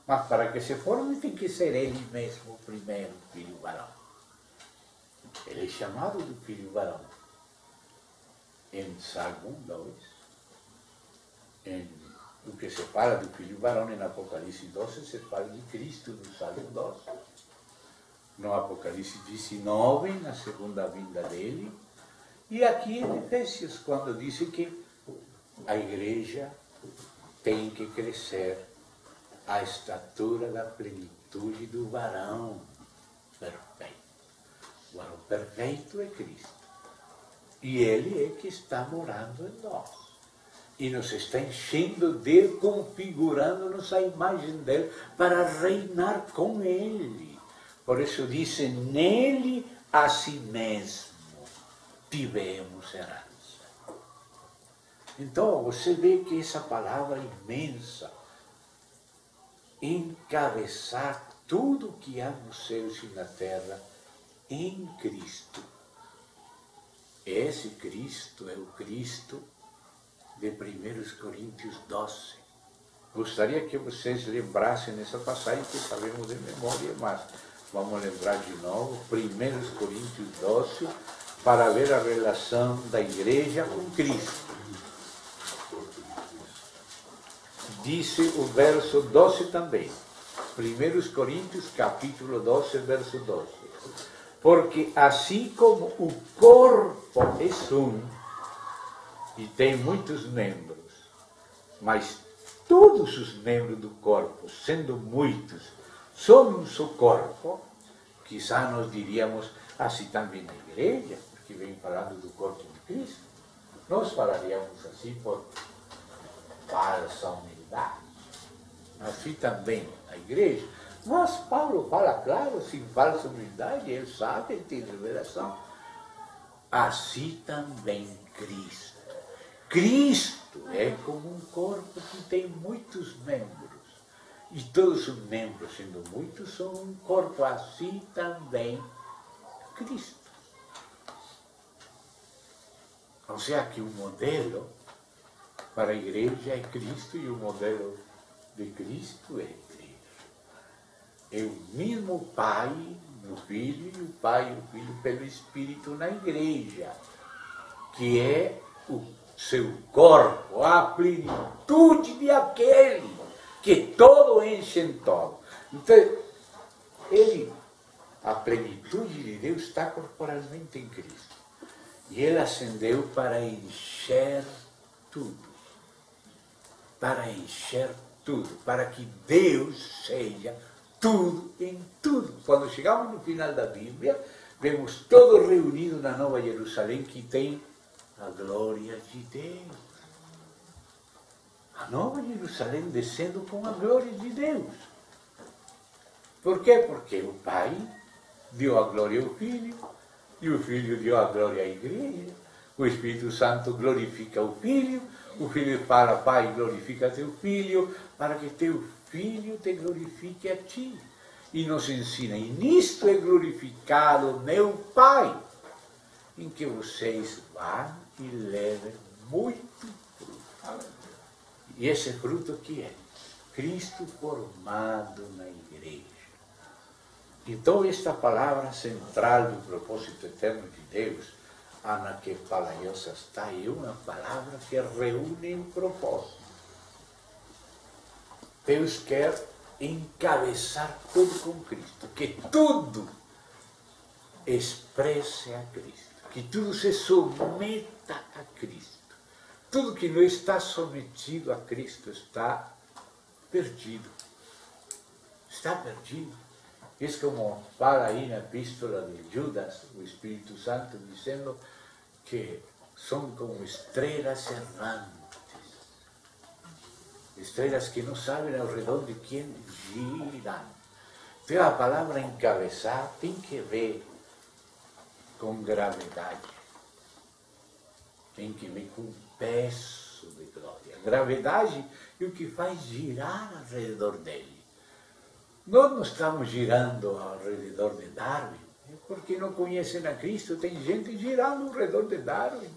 Mas para que se forme tem que ser ele mesmo o primeiro Filho varão. Ele é chamado de Filho varão. Em Salmo 2, o que se fala do Filho varão em Apocalipse 12, se fala de Cristo no Salmo 12. No Apocalipse 19, na segunda vinda dele. E aqui em Efésios, quando diz que a igreja tem que crescer à estatura da plenitude do varão perfeito. O varão perfeito é Cristo. E ele é que está morando em nós. E nos está enchendo dele, configurando-nos a imagem dele para reinar com ele. Por isso diz, nele a si mesmo tivemos herança. Então você vê que essa palavra imensa, encabeçar tudo que há nos céus e na terra em Cristo. Esse Cristo é o Cristo de 1 Coríntios 12. Gostaria que vocês lembrassem nessa passagem que sabemos de memória, mas vamos lembrar de novo, 1 Coríntios 12, para ver a relação da igreja com Cristo. Disse o verso 12 também. 1 Coríntios, capítulo 12, verso 12. Porque assim como o corpo é um, e tem muitos membros, mas todos os membros do corpo, sendo muitos, são um só corpo, quizá nós diríamos assim também na igreja, porque vem falando do corpo de Cristo. Nós falaríamos assim por falsa humildade. Assim também a igreja. Mas Paulo fala claro, sem falsa humildade, ele sabe, ele tem revelação. Assim também Cristo. Cristo é como um corpo que tem muitos membros. E todos os membros, sendo muitos, são um corpo. Assim também Cristo. Ou seja, que o modelo para a igreja é Cristo e o modelo de Cristo é a igreja. É o mesmo Pai no Filho e o Pai e o Filho pelo Espírito na igreja, que é o seu corpo, a plenitude de aquele que todo enche em todo. Então, a plenitude de Deus está corporalmente em Cristo. E ele ascendeu para encher tudo. Para encher tudo. Para que Deus seja tudo em tudo. Quando chegamos no final da Bíblia, vemos todo reunido na Nova Jerusalém que tem a glória de Deus. A Nova Jerusalém descendo com a glória de Deus. Por quê? Porque o Pai deu a glória ao Filho, e o Filho deu a glória à igreja. O Espírito Santo glorifica o Filho fala, Pai, glorifica teu Filho, para que teu Filho te glorifique a ti. E nos ensina, e nisto é glorificado meu Pai, em que vocês vão e levem muito fruto. E esse fruto que é? Cristo formado na igreja. Então esta palavra central do propósito eterno de Deus, na que Palaios está, é uma palavra que reúne um propósito. Deus quer encabeçar tudo com Cristo, que tudo expresse a Cristo, que tudo se submeta a Cristo. Tudo que não está submetido a Cristo está perdido. Está perdido. Isso como fala aí na epístola de Judas, o Espírito Santo, dizendo que são como estrelas errantes. Estrelas que não sabem ao redor de quem giram. Então a palavra encabeçar tem que ver com gravidade, tem que ver com peso de glória. Gravidade é o que faz girar ao redor dele. Nós não estamos girando ao redor de Darwin, porque não conhecem a Cristo. Tem gente girando ao redor de Darwin,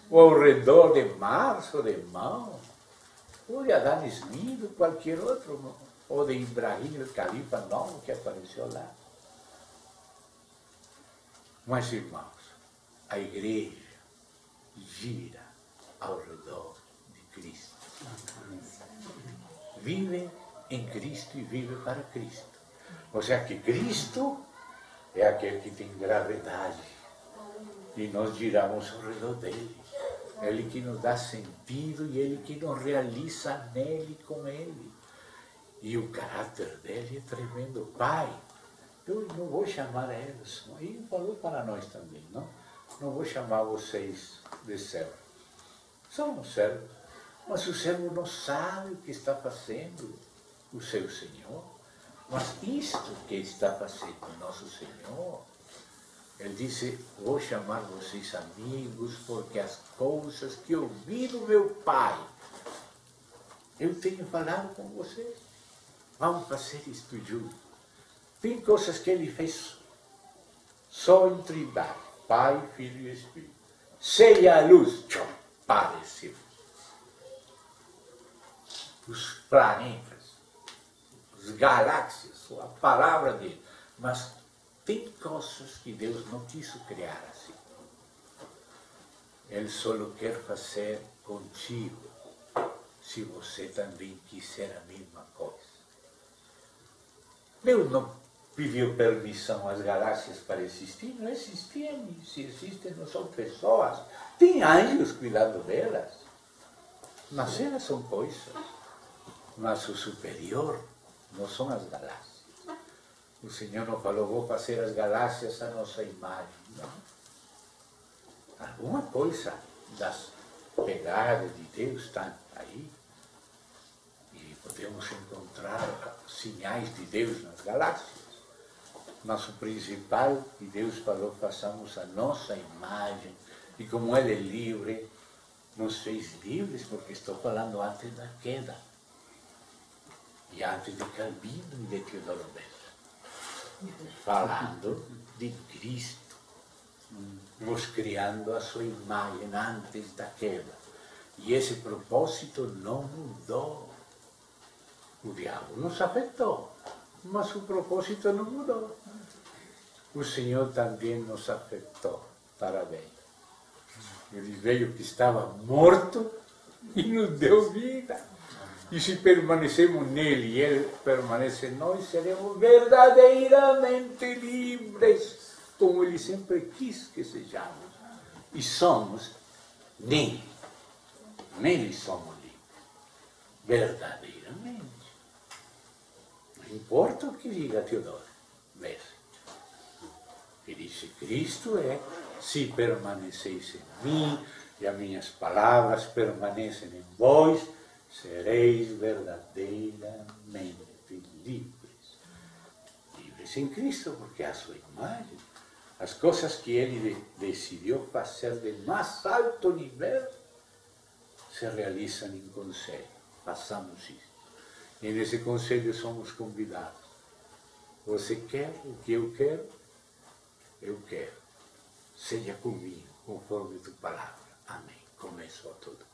ou ao redor de Marx, ou de Mao, ou de Adam Smith, ou qualquer outro, ou de Ibrahim, o califa novo que apareceu lá. Mas, irmãos, a igreja gira ao redor de Cristo. Vive em Cristo e vive para Cristo. Ou seja, que Cristo é aquele que tem gravidade. E nós giramos ao redor dele. Ele que nos dá sentido e ele que nos realiza nele com ele. E o caráter dele é tremendo. Pai, eu não vou chamar eles. E falou para nós também, não? Não vou chamar vocês de servos. São servos. Mas o servo não sabe o que está fazendo o seu Senhor. Mas isto que está fazendo o nosso Senhor, ele disse, vou chamar vocês amigos, porque as coisas que ouvi do meu Pai, eu tenho falado com vocês. Vamos fazer isto juntos. Tem coisas que ele fez só em Trindade, Pai, Filho e Espírito. Seja a luz, tchau, pareceu. Os planetas, as galáxias, a palavra dele. Mas tem coisas que Deus não quis criar assim. Ele só quer fazer contigo, se você também quiser a mesma coisa. Deus não pediu permissão às galáxias para existir, não existiam, se existem não são pessoas. Tem anjos cuidando delas, mas elas são coisas. Mas o superior não são as galáxias. O Senhor não falou, vou fazer as galáxias a nossa imagem. Não. Alguma coisa das pegadas de Deus está aí. E podemos encontrar sinais de Deus nas galáxias. Mas o principal que Deus falou, façamos a nossa imagem. E como Ele é livre, nos fez livres, porque estou falando antes da queda. E antes de Calvino e de Teodoro Belo. Falando de Cristo, nos criando a sua imagem antes da queda. E esse propósito não mudou. O diabo nos afetou, mas o propósito não mudou. O Senhor também nos afetou para bem. Ele veio que estava morto e nos deu vida. E se permanecemos nele e ele permanece em nós, seremos verdadeiramente livres, como ele sempre quis que sejamos. E somos nele. Nele somos livres. Verdadeiramente. Não importa o que diga Teodoro. Veja. Ele disse, Cristo é, se permaneceis em mim, e as minhas palavras permanecem em vós, sereis verdadeiramente livres. Livres em Cristo, porque a sua imagem, as coisas que ele decidiu fazer de mais alto nível, se realizam em conselho. Façamos isso. E nesse conselho somos convidados. Você quer o que eu quero? Eu quero. Seja comigo, conforme tua palavra. Amém. Começou tudo.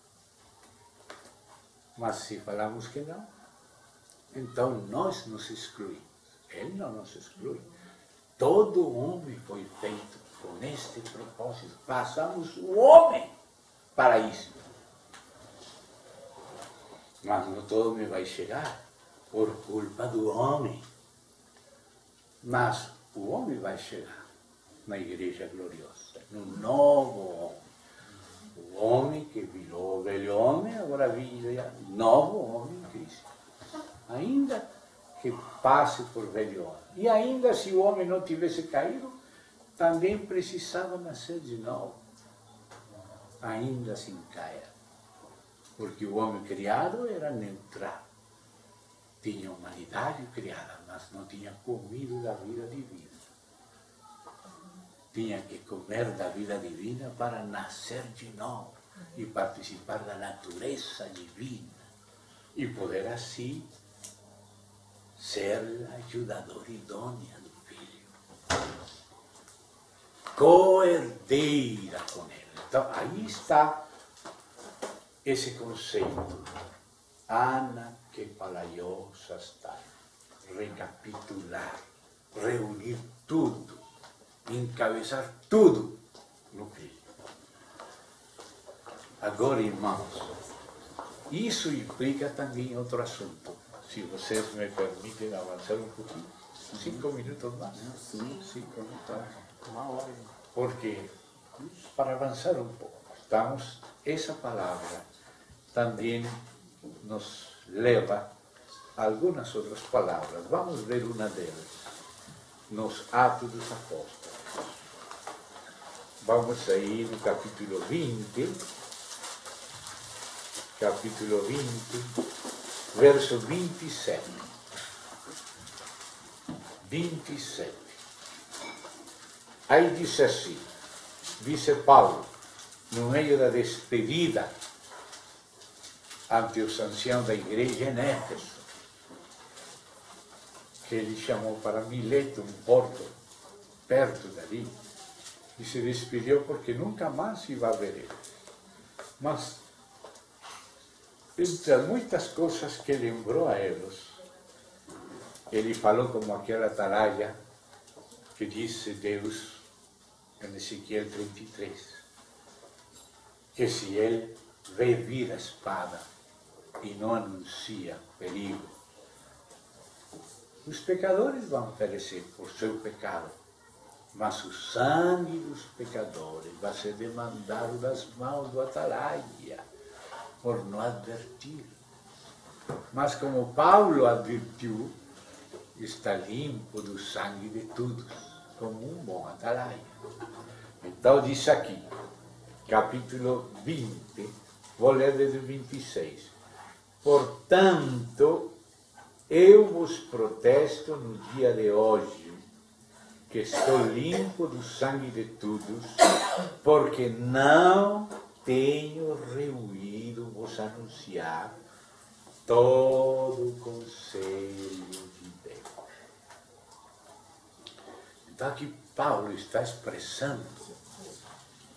Mas se falamos que não, então nós nos excluímos. Ele não nos exclui. Todo homem foi feito com este propósito. Passamos o homem para isso. Mas não todo homem vai chegar por culpa do homem. Mas o homem vai chegar na igreja gloriosa, no novo homem. O homem que virou velho homem, agora vira novo homem em Cristo. Ainda que passe por velho homem. E ainda se o homem não tivesse caído, também precisava nascer de novo. Ainda assim caia. Porque o homem criado era neutral. Tinha humanidade criada, mas não tinha comido da vida divina. tinha que comer da vida divina para nascer de novo e participar da natureza divina e poder assim ser a ajudadora idônea do Filho, coerdeira com ele. Então, aí está esse conceito. Ana que palaiosastai. Recapitular, reunir tudo, encabeçar tudo no Filho. Agora, irmãos, isso implica também outro assunto. Se vocês me permitem avançar um pouquinho, 5 minutos mais. Sim, 5 minutos. uma hora. Porque, para avançar um pouco, essa palavra também nos leva a algumas outras palavras. Vamos ver uma delas, nos Atos dos Apóstolos. Vamos aí no capítulo 20, verso 27. 27. Aí diz assim, disse Paulo, no meio da despedida ante os anciãos da igreja em Éfeso, que ele chamou para Mileto, um porto perto dali, e se despediu porque nunca mais iba a ver ele. Mas, entre muitas coisas que lembrou a eles, ele falou como aquela atalaya que disse Deus em Ezequiel 33, que se ele vê vir a espada e não anuncia perigo, os pecadores vão perecer por seu pecado, mas o sangue dos pecadores vai ser demandado das mãos do atalaia, por não advertir. Mas como Paulo advertiu, está limpo do sangue de todos, como um bom atalaia. Então diz aqui, capítulo 20, vou ler desde o 26. Portanto, eu vos protesto no dia de hoje, que estou limpo do sangue de todos, porque não tenho reunido vos anunciar todo o conselho de Deus. Então aqui Paulo está expressando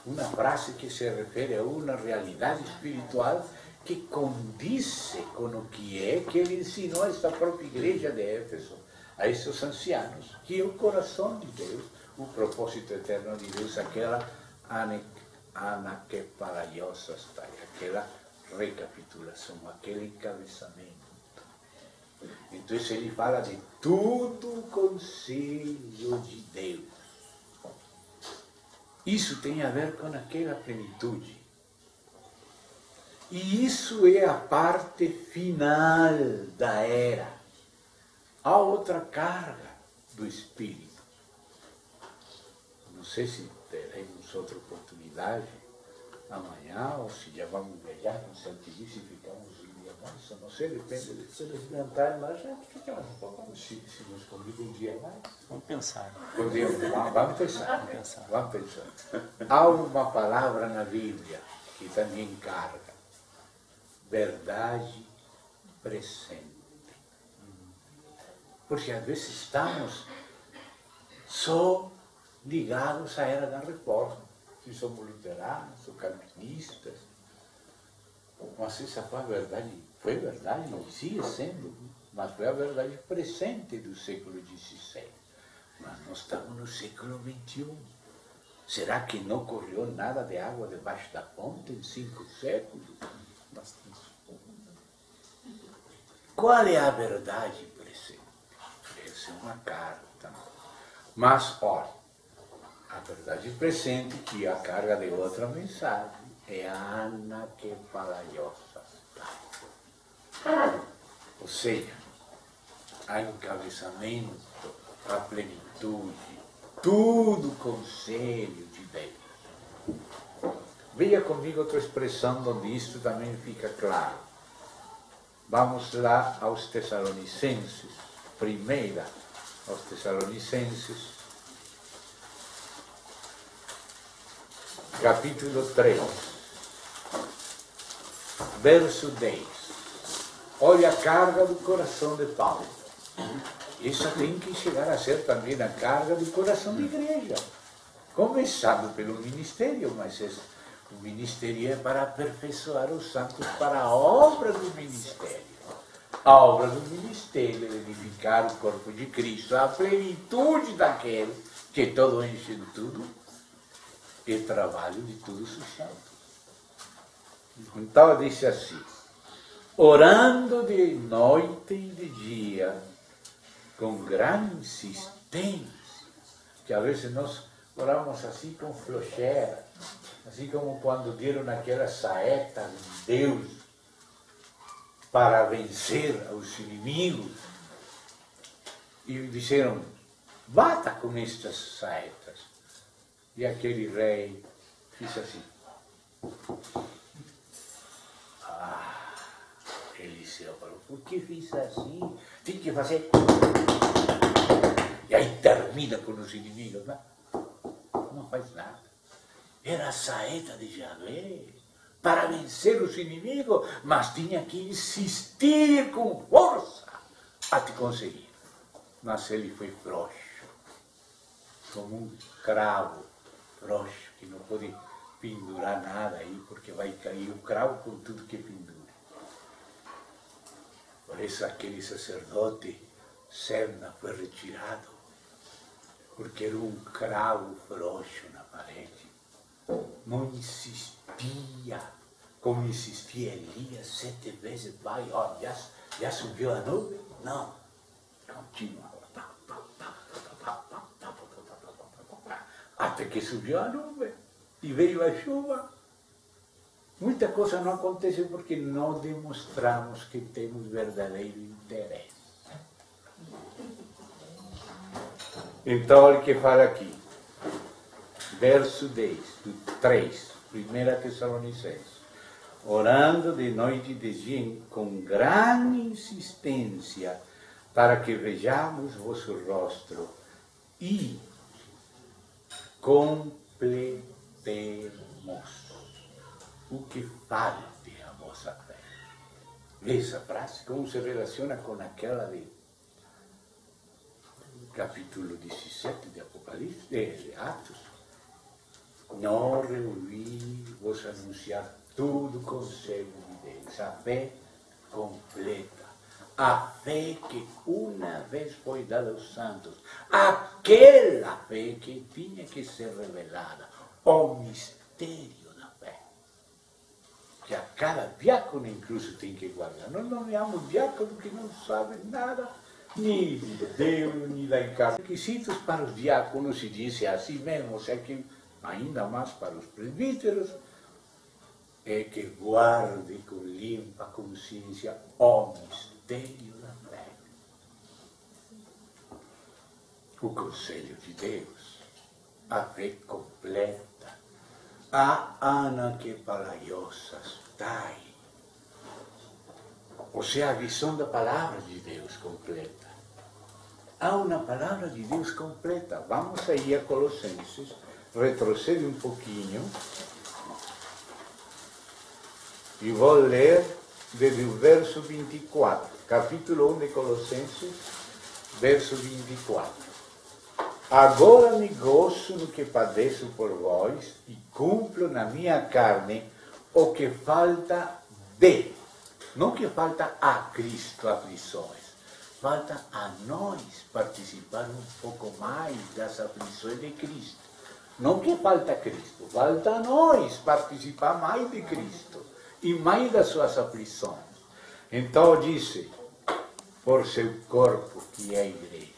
uma frase que se refere a uma realidade espiritual que condiz com o que ele ensinou a esta própria igreja de Éfeso, a esses ancianos, que é o coração de Deus, o propósito eterno de Deus, aquela anaquepalaiosastai, aquela recapitulação, aquele encabeçamento. Então ele fala de tudo o conselho de Deus. Isso tem a ver com aquela plenitude. E isso é a parte final da era. Há outra carga do Espírito. Não sei se teremos outra oportunidade amanhã, ou se já vamos viajar com Santivício e ficamos um dia mais, não sei, depende de se eles levantarem, mas a gente fica mais um pouco, se nos convida um dia mais. Vamos pensar. Vamos pensar. Há uma palavra na Bíblia que também carga. Verdade presente. Porque às vezes estamos só ligados à era da reforma. Se somos luteranos ou calvinistas. Mas essa foi verdade, e sigue sendo, mas foi a verdade presente do século XVI. Mas nós estamos no século XXI. Será que não correu nada de água debaixo da ponte em 5 séculos? Bastante. Qual é a verdade presente? Essa é uma carta. Mas, olha, a verdade presente, que é a carga de outra mensagem, é a anaquepalaiosastai. Ou seja, a encabeçamento, a plenitude, tudo conselho de Deus. Veja comigo outra expressão onde isto também fica claro. Vamos lá aos Tessalonicenses, primeira aos Tessalonicenses, capítulo 3, verso 10. Olha a carga do coração de Paulo. Essa tem que chegar a ser também a carga do coração da igreja. Começado pelo ministério, mas o ministério é para aperfeiçoar os santos para a obra do ministério. A obra do ministério é edificar o corpo de Cristo, a plenitude daquele que todo enche de tudo, é trabalho de todos os santos. Então diz assim: orando de noite e de dia, com grande insistência, que a vezes nós oramos assim com flocheira, assim como quando deram aquela saeta de Deus para vencer os inimigos, e disseram, bata com estas saetas. E aquele rei fez assim. Eliseu falou, por que fiz assim? Tem que fazer. E aí termina com os inimigos. Não faz nada. Era a saeta de Javé para vencer os inimigos, mas tinha que insistir com força até conseguir. Mas ele foi frouxo, como um cravo frouxo, que não pode pendurar nada aí, porque vai cair o cravo com tudo que pendura. Por isso aquele sacerdote, Serna, foi retirado, porque era um cravo frouxo na parede. Não insistia, como insistia Elias 7 vezes, vai, ó, já subiu a nuvem? Não, continuava, até que subiu a nuvem e veio a chuva. Muita coisa não acontece porque não demonstramos que temos verdadeiro interesse. Então, olha o que fala aqui. Verso 10, 3, 1 Tessalonicenses. Orando de noite e de dia com grande insistência, para que vejamos vosso rosto e completemos o que falte a vossa fé. Essa frase, como se relaciona com aquela de capítulo 17 de Apocalipse, de Atos. Não reuni vos anunciar tudo o conselho de Deus, a fé completa, a fé que uma vez foi dada aos santos, aquela fé que tinha que ser revelada, o mistério da fé, que a cada diácono incluso tem que guardar. Nós nomeamos diácono que não sabe nada, nem de Deus, nem da encarnação. Requisitos para os diáconos, se diz assim mesmo, ou seja, que ainda mais para os presbíteros, é que guarde com limpa consciência o mistério da fé. O conselho de Deus, a fé completa, a anaquepalaiosas tai, ou seja, a visão da palavra de Deus completa. Há uma palavra de Deus completa. Vamos aí a Colossenses, retrocede um pouquinho, e vou ler desde o verso 24, capítulo 1 de Colossenses, verso 24. Agora me gozo no que padeço por vós e cumpro na minha carne o que falta de, não que falta a Cristo aflições, falta a nós participar um pouco mais das aflições de Cristo. Não que falta a Cristo, falta a nós participar mais de Cristo e mais das suas aflições. Então disse, por seu corpo que é a igreja,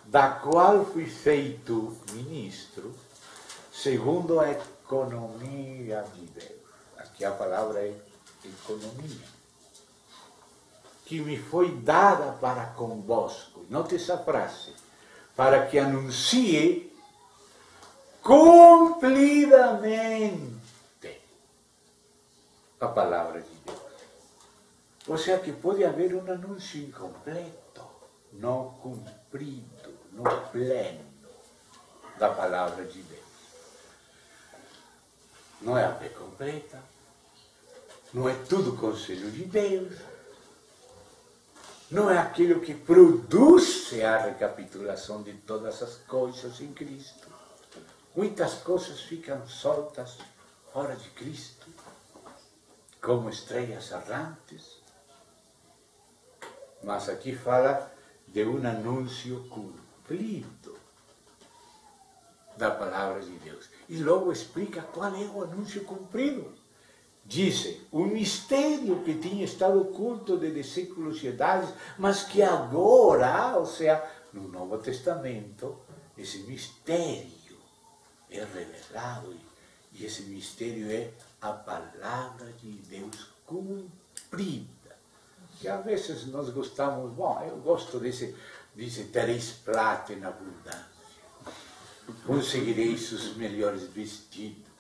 da qual fui feito ministro, segundo a economia de Deus. Aqui a palavra é economia. Que me foi dada para convosco. Note essa frase. Para que anuncie cumplidamente a palavra de Deus. Ou seja, que pode haver um anúncio incompleto, não cumprido, não pleno da palavra de Deus. não é a fé completa, não é tudo conselho de Deus, não é aquilo que produz a recapitulação de todas as coisas em Cristo. Muitas coisas ficam soltas fora de Cristo, como estrelas errantes. Mas aqui fala de um anúncio cumprido da palavra de Deus. E logo explica qual é o anúncio cumprido. Diz, um mistério que tinha estado oculto desde séculos e idades, mas que agora, ou seja, no Novo Testamento, esse mistério é revelado, e esse mistério é a palavra de Deus cumprida. Que às vezes nós gostamos, bom, eu gosto desse, tereis prata em abundância, conseguireis os melhores vestidos.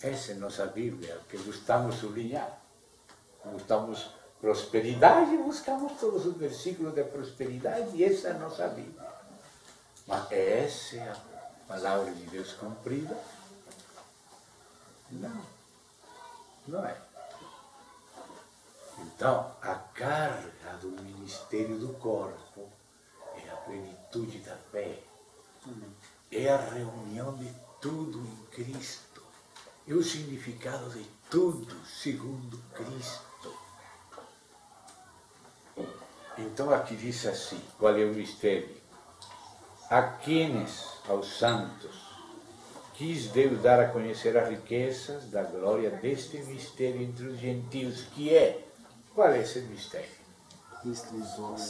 Essa é nossa Bíblia, que gostamos de sublinhar. Gostamos prosperidade, buscamos todos os versículos de prosperidade, e essa é a nossa Bíblia. Mas essa é a palavra de Deus cumprida? Não, não é. Então, a carga do ministério do corpo é a plenitude da fé, é a reunião de tudo em Cristo, é o significado de tudo segundo Cristo. Então aqui diz assim, qual é o mistério? A quienes, aos santos, quis Deus dar a conhecer as riquezas da glória deste mistério entre os gentios, que é, qual é esse mistério?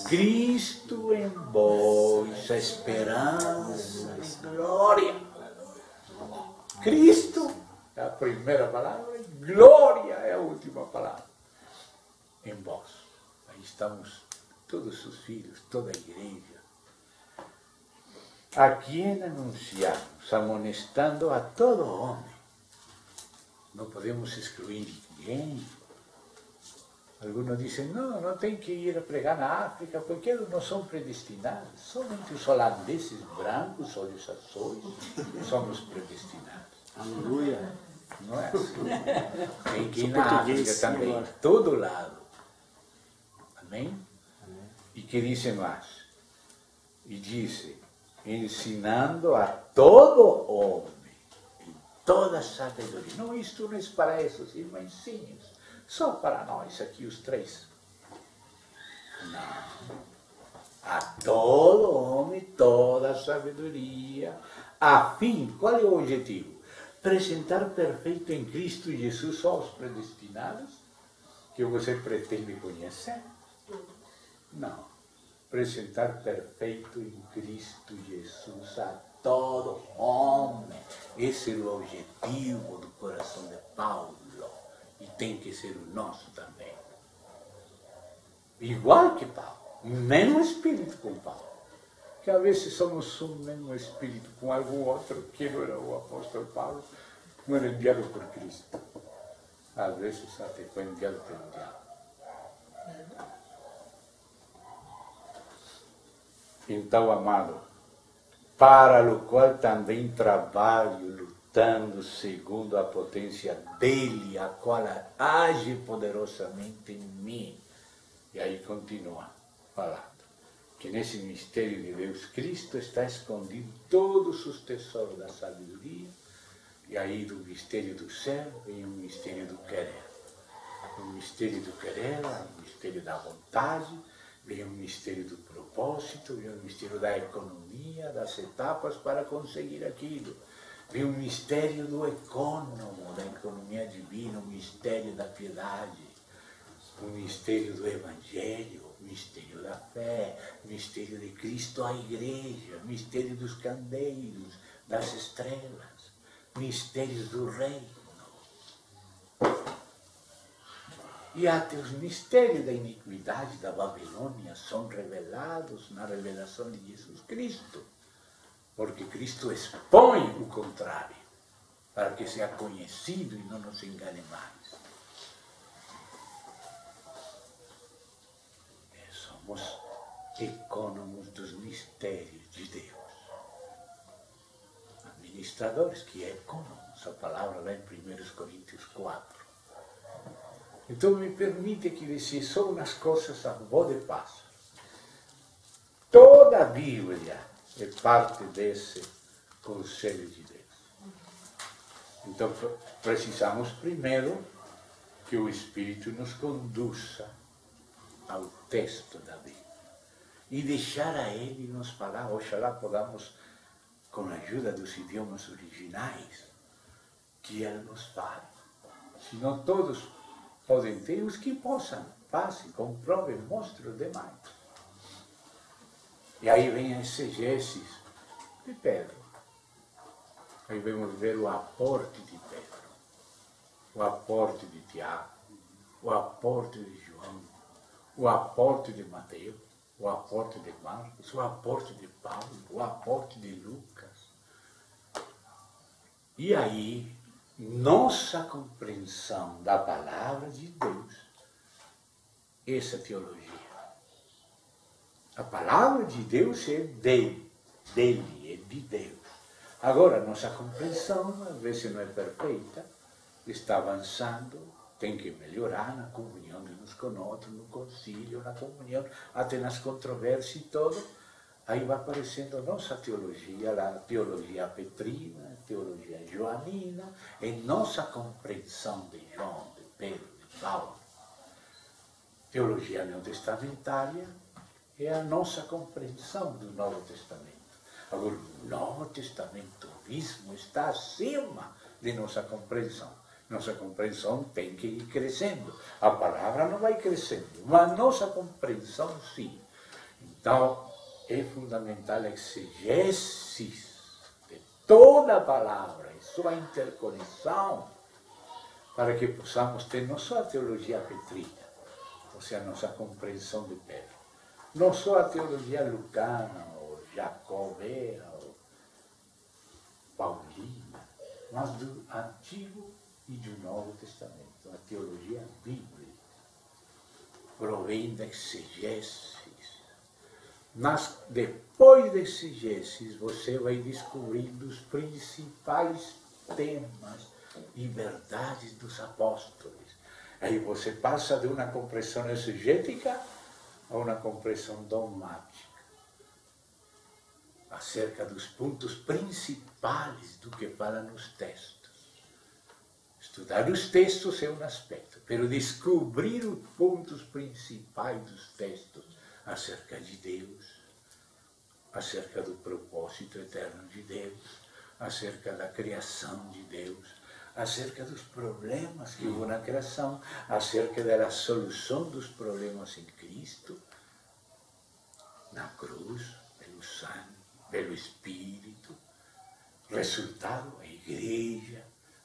Cristo em vós, a esperança e glória. Cristo é a primeira palavra, glória é a última palavra. Em vós. Aí estamos todos os filhos, toda a igreja. A quem anunciamos, amonestando a todo homem. Não podemos excluir ninguém. Alguns dizem, não tem que ir a pregar na África, porque eles não são predestinados. Somente os holandeses brancos, olhos azuis, somos predestinados. Aleluia. Não é assim. Tem que ir na África também, em todo lado. Amém? E que disse mais? E disse, ensinando a todo homem, em toda sabedoria. Não, isto não é para esses irmãozinhos, só para nós aqui os três. Não. A todo homem, toda sabedoria, a fim, qual é o objetivo? Apresentar perfeito em Cristo Jesus aos predestinados que você pretende conhecer? Não. Apresentar perfeito em Cristo Jesus a todo homem. Esse é o objetivo do coração de Paulo. E tem que ser o nosso também. Igual que Paulo. Mesmo espírito com Paulo. Que às vezes somos um mesmo espírito com algum outro que não era o apóstolo Paulo, não era enviado por Cristo. Às vezes até foi enviado pelo diabo. Então, amado, para o qual também trabalho, lutando segundo a potência dele, a qual age poderosamente em mim. E aí continua falando que nesse mistério de Deus Cristo está escondido todos os tesouros da sabedoria, e aí do mistério do céu vem o mistério do querer. O mistério do querer, o mistério da vontade, vem o mistério do propósito, vem o mistério da economia, das etapas para conseguir aquilo. Vem o mistério do econômico, da economia divina, o mistério da piedade, o mistério do evangelho, o mistério da fé, o mistério de Cristo à igreja, o mistério dos candeeiros, das estrelas, mistérios do reino. E até os mistérios da iniquidade da Babilônia são revelados na revelação de Jesus Cristo. Porque Cristo expõe o contrário, para que seja conhecido e não nos engane mais. Somos econômicos dos mistérios de Deus. Amém, administradores, que é como essa palavra lá em 1 Coríntios 4. Então me permite que dizer só umas coisas a voz de paz. Toda a Bíblia é parte desse conselho de Deus. Então precisamos primeiro que o Espírito nos conduza ao texto da Bíblia e deixar a Ele nos falar. Oxalá podamos, com a ajuda dos idiomas originais, que Ele nos fale. Se não todos podem ter, os que possam, passem, comprovem, mostrem os demais. E aí vem a exegeses de Pedro. Aí vamos ver o aporte de Pedro, o aporte de Tiago, o aporte de João, o aporte de Mateus, o aporte de Marcos, o aporte de Paulo, o aporte de Lucas. E aí, nossa compreensão da palavra de Deus, essa teologia. A palavra de Deus é dele, é de Deus. Agora, nossa compreensão, às vezes não é perfeita, está avançando, tem que melhorar na comunhão de uns com outros, no concílio, na comunhão, até nas controvérsias e tudo. Aí vai aparecendo a nossa teologia, a teologia petrina, a teologia joanina, em nossa compreensão de João, de Pedro, de Paulo. Teologia neotestamentária é a nossa compreensão do Novo Testamento. Agora, o Novo Testamentorismo está acima de nossa compreensão. Nossa compreensão tem que ir crescendo. A palavra não vai crescendo, mas nossa compreensão sim. Então, é fundamental a exegesis de toda a palavra e sua interconexão para que possamos ter não só a teologia petrina, ou seja, a nossa compreensão de Pedro, não só a teologia lucana, ou jacobea, ou paulina, mas do Antigo e do Novo Testamento, a teologia bíblica, provém da exegesis. Mas depois da exegesis, você vai descobrindo os principais temas e verdades dos apóstolos. Aí você passa de uma compreensão exegética a uma compreensão dogmática, acerca dos pontos principais do que fala nos textos. Estudar os textos é um aspecto, mas descobrir os pontos principais dos textos acerca de Deus, acerca do propósito eterno de Deus, acerca da criação de Deus, acerca dos problemas que houve na criação, acerca da solução dos problemas em Cristo, na cruz, pelo sangue, pelo Espírito, resultado a igreja,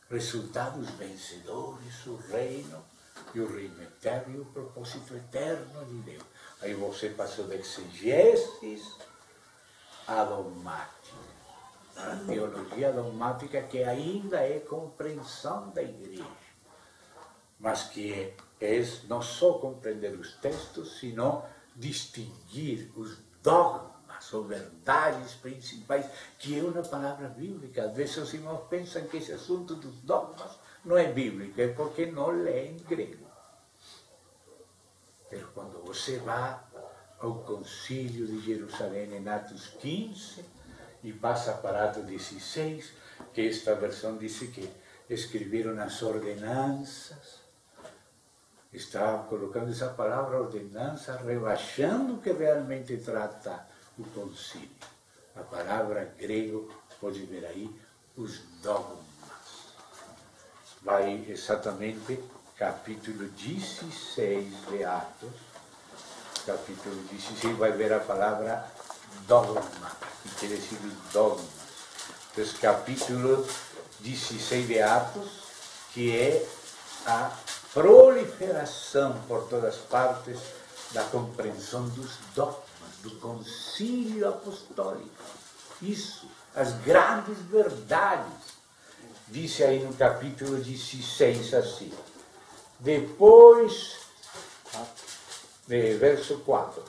resultados vencedores, o reino, e o reino eterno e o propósito eterno de Deus. Aí você passou da exegesis à dogmática. A teologia dogmática que ainda é compreensão da igreja, mas que é não só compreender os textos, sino distinguir os dogmas ou verdades principais, que é uma palavra bíblica. Às vezes os irmãos pensam que esse assunto dos dogmas não é bíblico, é porque não lê em grego. Mas quando você vai ao concílio de Jerusalém em Atos 15 e passa para Atos 16, que esta versão diz que escreveram as ordenanças, estavam colocando essa palavra ordenança, rebaixando o que realmente trata o concílio. A palavra grego, pode ver aí, os dogmas. Vai exatamente capítulo 16 de Atos, capítulo 16, vai ver a palavra dogma, que quer dizer dogmas. Então, capítulo 16 de Atos, que é a proliferação por todas partes da compreensão dos dogmas, do concílio apostólico. Isso, as grandes verdades. Diz aí no capítulo 16 assim, depois, verso 4,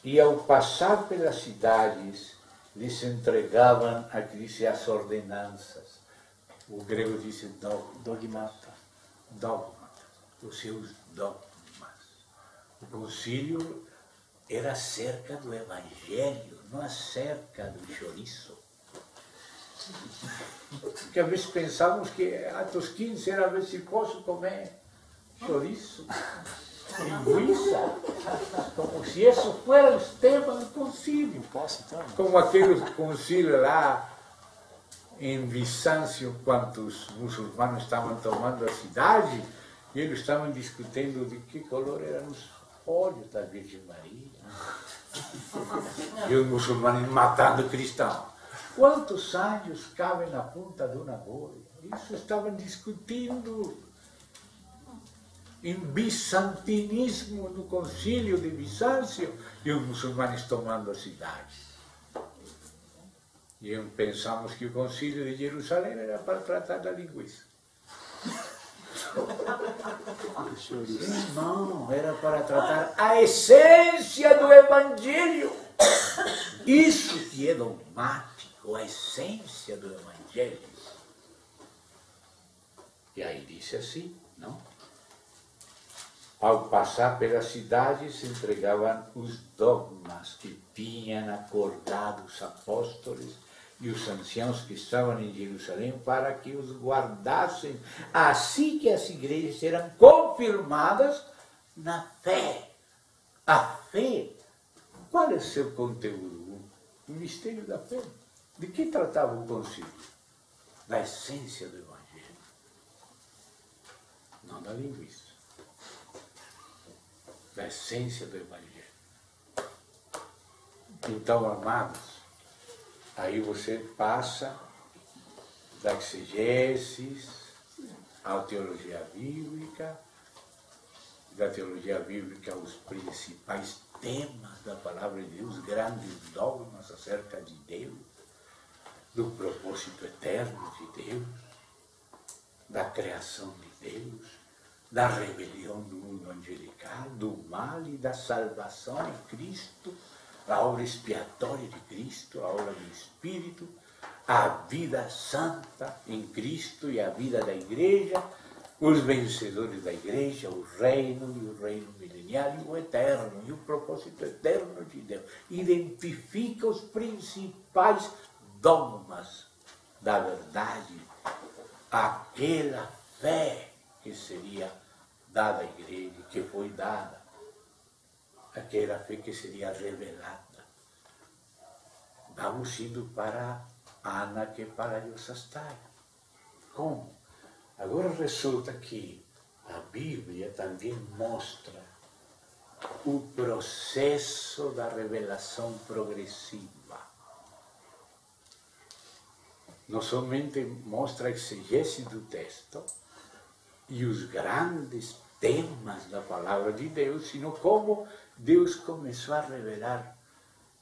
e ao passar pelas cidades, lhes entregavam as ordenanças. O grego diz Dogmata. dogma, os seus dogmas. O concílio era acerca do Evangelho, não acerca do chouriço. Porque às vezes pensamos que Atos 15 era a vez se posso comer chouriço, linguiça, como se isso fosse o tema do concílio. Posso então? Como aquele concílio lá em Bizâncio, quando os muçulmanos estavam tomando a cidade, e eles estavam discutindo de que color eram os olhos da Virgem Maria. E os muçulmanos matando cristãos. Quantos anjos cabem na ponta de uma agulha? Isso estavam discutindo em bizantinismo no concílio de Bizâncio, e os muçulmanos tomando a cidade. E pensamos que o concílio de Jerusalém era para tratar da linguiça. Não, era para tratar a essência do Evangelho. Isso que é dogmático, a essência do Evangelho. E aí disse assim, não? Ao passar pela cidade, se entregavam os dogmas que tinham acordado os apóstolos e os anciãos que estavam em Jerusalém para que os guardassem, assim que as igrejas eram confirmadas na fé. A fé, qual é o seu conteúdo? O mistério da fé. De que tratava o concílio? Da essência do Evangelho, não da linguiça. Da essência do Evangelho. Então, amados, aí você passa da exegeses à teologia bíblica, da teologia bíblica aos principais temas da palavra de Deus, grandes dogmas acerca de Deus, do propósito eterno de Deus, da criação de Deus, da rebelião do mundo angelical, do mal e da salvação em Cristo, a obra expiatória de Cristo, a obra do Espírito, a vida santa em Cristo e a vida da igreja, os vencedores da igreja, o reino e o reino milenial e o eterno, e o propósito eterno de Deus. Identifica os principais dogmas da verdade, aquela fé que seria dada à igreja, que foi dada, aquela fé que seria revelada. Vamos indo para Ana que para Yosastai. Como? Agora resulta que a Bíblia também mostra o processo da revelação progressiva. Não somente mostra a exegese do texto e os grandes temas da palavra de Deus, sino como Deus começou a revelar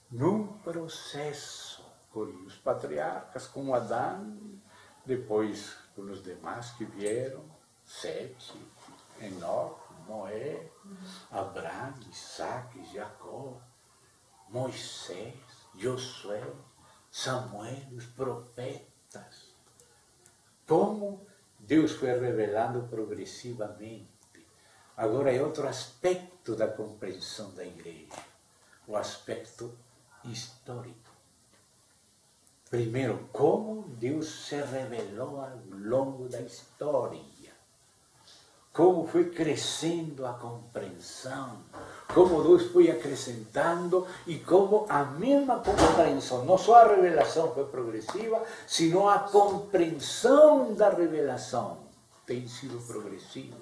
num processo com os patriarcas, com Adão, depois com os demais que vieram, Sete, Enoque, Noé, Abraão, Isaac, Jacó, Moisés, Josué, Samuel, os profetas. Como Deus foi revelando progressivamente. Agora é outro aspecto da compreensão da igreja, o aspecto histórico. Primeiro, como Deus se revelou ao longo da história. Como foi crescendo a compreensão, como Deus foi acrescentando e como a mesma compreensão, não só a revelação foi progressiva, sino a compreensão da revelação tem sido progressiva.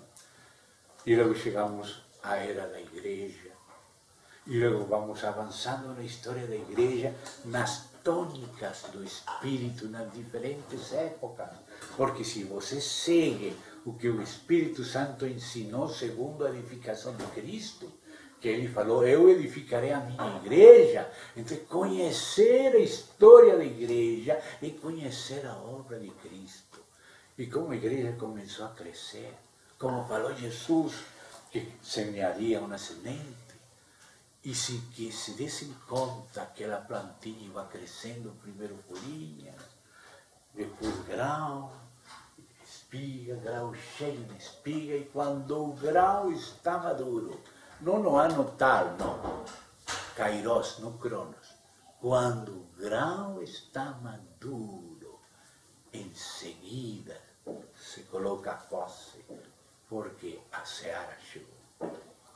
E logo chegamos à era da igreja, e logo vamos avançando na história da igreja, nas tônicas do Espírito, nas diferentes épocas. Porque se você segue o que o Espírito Santo ensinou segundo a edificação de Cristo, que ele falou, eu edificarei a minha igreja. Então, conhecer a história da igreja e conhecer a obra de Cristo. E como a igreja começou a crescer, como falou Jesus, que semearia uma semente, e se que se dessem conta que aquela plantinha vai crescendo, primeiro folhinha, depois grão, espiga, grão cheio de espiga, e quando o grão está maduro, não no ano tal, não, Kairos, não Cronos, quando o grão está maduro, em seguida se coloca a fosse, porque a seara chegou.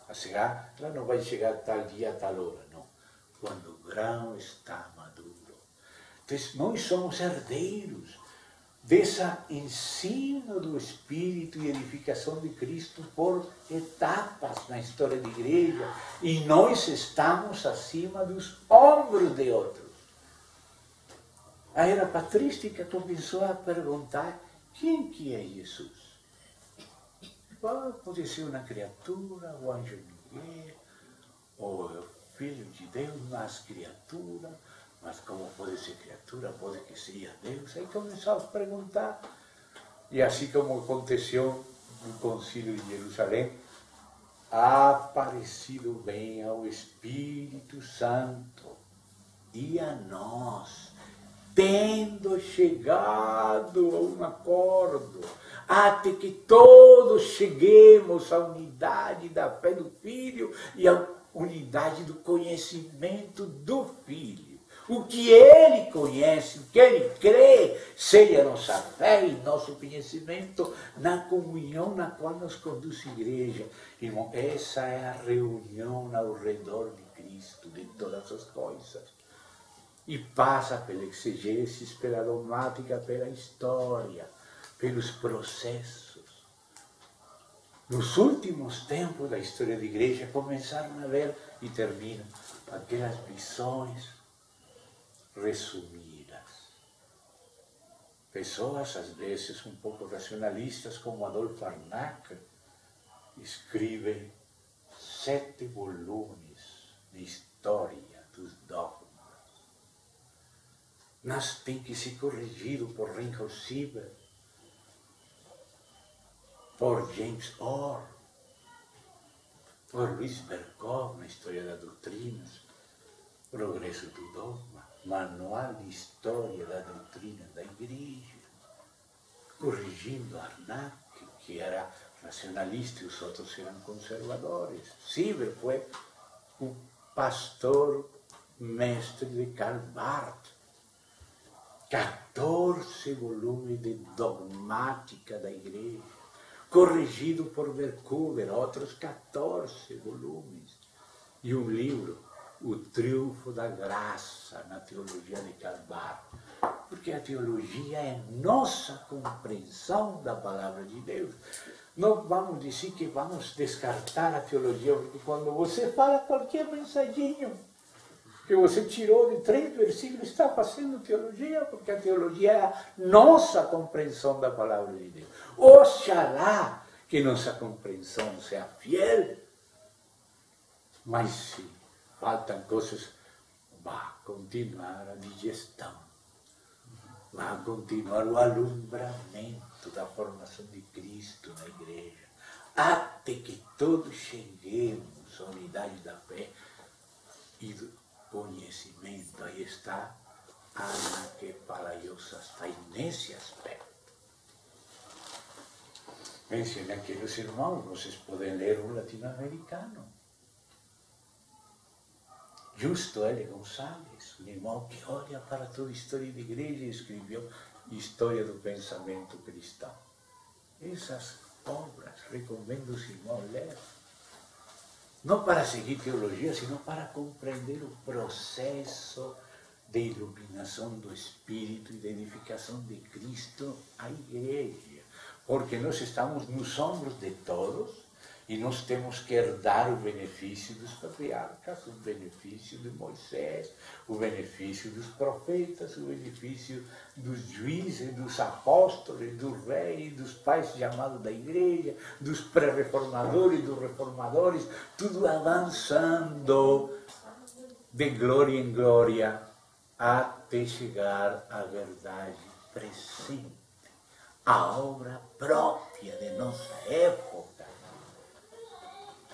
A seara, ela não vai chegar tal dia, tal hora, não. Quando o grão está maduro. Então, nós somos herdeiros dessa ensino do Espírito e edificação de Cristo por etapas na história da igreja. E nós estamos acima dos ombros de outros. A era patrística começou a perguntar quem que é Jesus. Pode ser uma criatura, o anjo Miguel, ou o Filho de Deus, mas criatura. Mas como pode ser criatura, pode que seja Deus. Aí começamos a perguntar. E assim como aconteceu no Concílio de Jerusalém, ha aparecido bem ao Espírito Santo e a nós, tendo chegado a um acordo, até que todos cheguemos à unidade da fé do Filho e à unidade do conhecimento do Filho. O que ele conhece, o que ele crê, seja nossa fé e nosso conhecimento na comunhão na qual nos conduz a igreja. Irmão, essa é a reunião ao redor de Cristo, de todas as coisas. E passa pela exegese, pela dogmática, pela história, pelos processos. Nos últimos tempos da história da igreja começaram a ver, e terminam, aquelas visões resumidas. Pessoas, às vezes, um pouco racionalistas, como Adolf Harnack, escrevem 7 volumes de história dos dogmas. Mas tem que ser corrigido por Reinhold Niebuhr, por James Orr, por Luiz Berkov, na História das Doutrinas, Progresso do Dogma, Manual de História da Doutrina da Igreja, corrigindo Harnack, que era racionalista e os outros eram conservadores. Niebuhr foi o pastor mestre de Karl Barth. 14 volumes de dogmática da igreja, corrigido por Vercover, outros 14 volumes, e um livro, O Triunfo da Graça, na teologia de Karl Barth, porque a teologia é nossa compreensão da palavra de Deus. Não vamos dizer que vamos descartar a teologia, porque quando você fala qualquer mensaginho que você tirou de 3 versículos, está fazendo teologia, porque a teologia é a nossa compreensão da palavra de Deus. Oxalá que nossa compreensão seja fiel, mas se faltam coisas, vai continuar a digestão, vai continuar o alumbramento da formação de Cristo na igreja, até que todos cheguemos à unidade da fé e do conhecimento. Aí está Ana que Palhaiosa está aí nesse aspecto. Pensem naqueles irmãos, vocês podem ler um latino-americano. Justo L. Gonçalves, um irmão que olha para toda a história da igreja e escreveu História do Pensamento Cristão. Essas obras recomendo os irmãos ler. Não para seguir teologia, sino para compreender o processo de iluminação do Espírito e de edificação de Cristo à igreja. Porque nós estamos nos ombros de todos e nós temos que herdar o benefício dos patriarcas, o benefício de Moisés, o benefício dos profetas, o benefício dos juízes, dos apóstolos, dos reis, dos pais chamados da igreja, dos pré-reformadores, dos reformadores, tudo avançando de glória em glória até chegar à verdade presente, a obra própria de nossa época.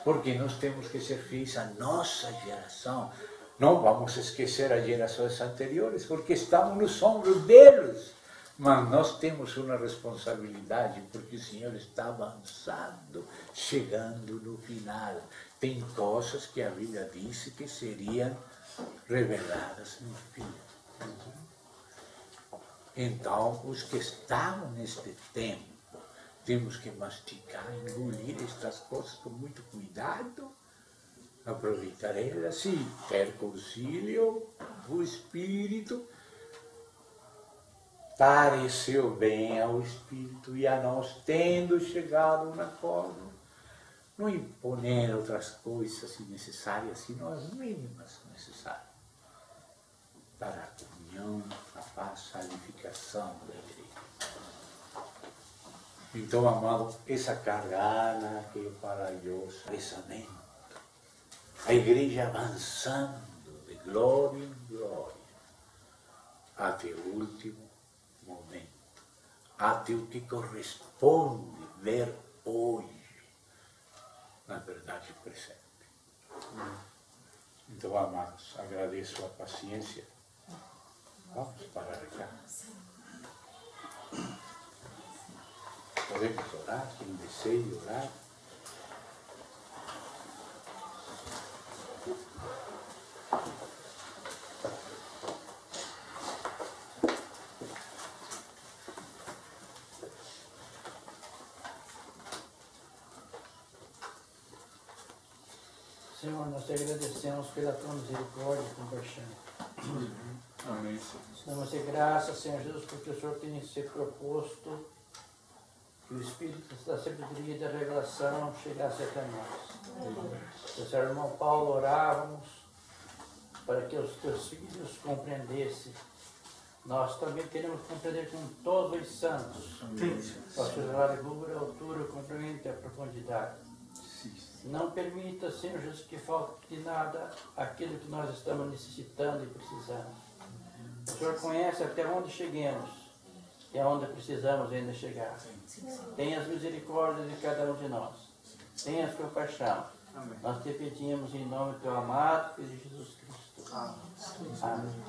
Porque nós temos que ser fiéis à nossa geração. Não vamos esquecer as gerações anteriores, porque estamos nos ombros deles. Mas nós temos uma responsabilidade, porque o Senhor está avançando, chegando no final. Tem coisas que a Bíblia disse que seriam reveladas no fim. Então, os que estavam neste tempo, temos que mastigar, engolir estas coisas com muito cuidado, aproveitar elas e ter concílio, o Espírito. Pareceu bem ao Espírito e a nós, tendo chegado a um acordo, não imponer outras coisas innecessárias, sino as mínimas necessárias para a comunhão, a paz, a edificação da igreja. Então, amado, essa carga que é para Deus, pensamento, a igreja avançando de glória em glória, até o último momento, até o que corresponde ver hoje, na verdade presente. Então, amados, agradeço a paciência. Vamos para cá. Podemos orar, quem deseja orar. Senhor, nós te agradecemos pela tua misericórdia e compaixão. Amém. Damos graças, Senhor Jesus, porque o Senhor tem se proposto que o Espírito da sabedoria e da revelação chegasse até nós. O Senhor irmão Paulo, orávamos para que os teus filhos compreendessem. Nós também queremos compreender com todos os santos. A sua largura, a altura, o comprimento e a profundidade. Não permita, Senhor Jesus, que falte de nada aquilo que nós estamos necessitando e precisando. O Senhor conhece até onde cheguemos e aonde precisamos ainda chegar. Tenha as misericórdias de cada um de nós. Tenha a compaixão. Nós te pedimos em nome do teu amado Filho Jesus Cristo. Amém.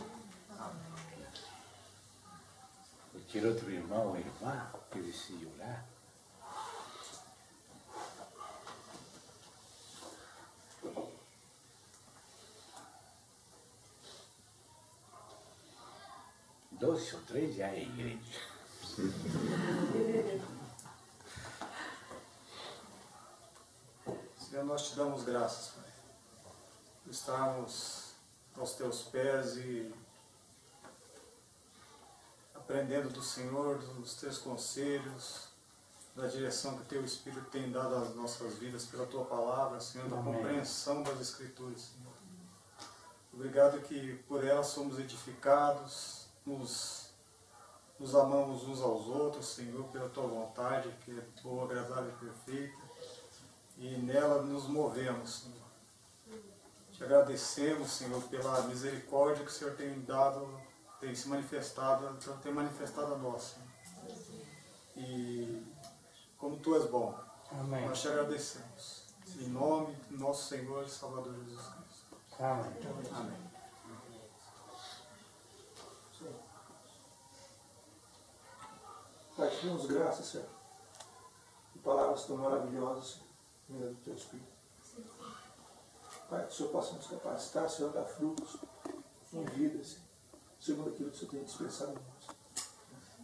Qualquer outro irmão ou irmã que decide orar. Dois ou três já é igreja. Senhor, nós te damos graças, Pai, por estarmos aos teus pés e aprendendo do Senhor, dos teus conselhos, da direção que o teu Espírito tem dado às nossas vidas pela tua palavra, Senhor, da compreensão das Escrituras, Senhor. Obrigado que por elas somos edificados, nos amamos uns aos outros, Senhor, pela tua vontade, que é boa, agradável e perfeita, e nela nos movemos, Senhor. Te agradecemos, Senhor, pela misericórdia que o Senhor tem dado, tem se manifestado, tem manifestado a nós, Senhor. E como tu és bom, Amém. Nós te agradecemos. Em nome do nosso Senhor e Salvador Jesus Cristo. Amém. Amém. Pai, te damos graças, Senhor, por palavras tão maravilhosas, vinda do teu Espírito. Pai, que o Senhor possa nos capacitar, Senhor, a dar frutos em vida, Senhor, segundo aquilo que o Senhor tem dispensado em nós.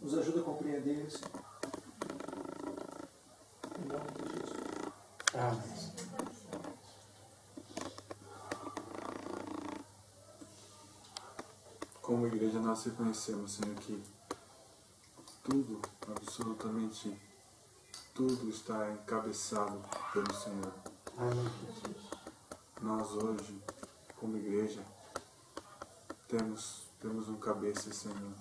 Nos ajuda a compreender, Senhor. Em nome de Jesus. Amém. Como igreja, nós reconhecemos, Senhor, que tudo, absolutamente tudo está encabeçado pelo Senhor. Amém, Jesus. Nós hoje, como igreja, temos um cabeça, Senhor.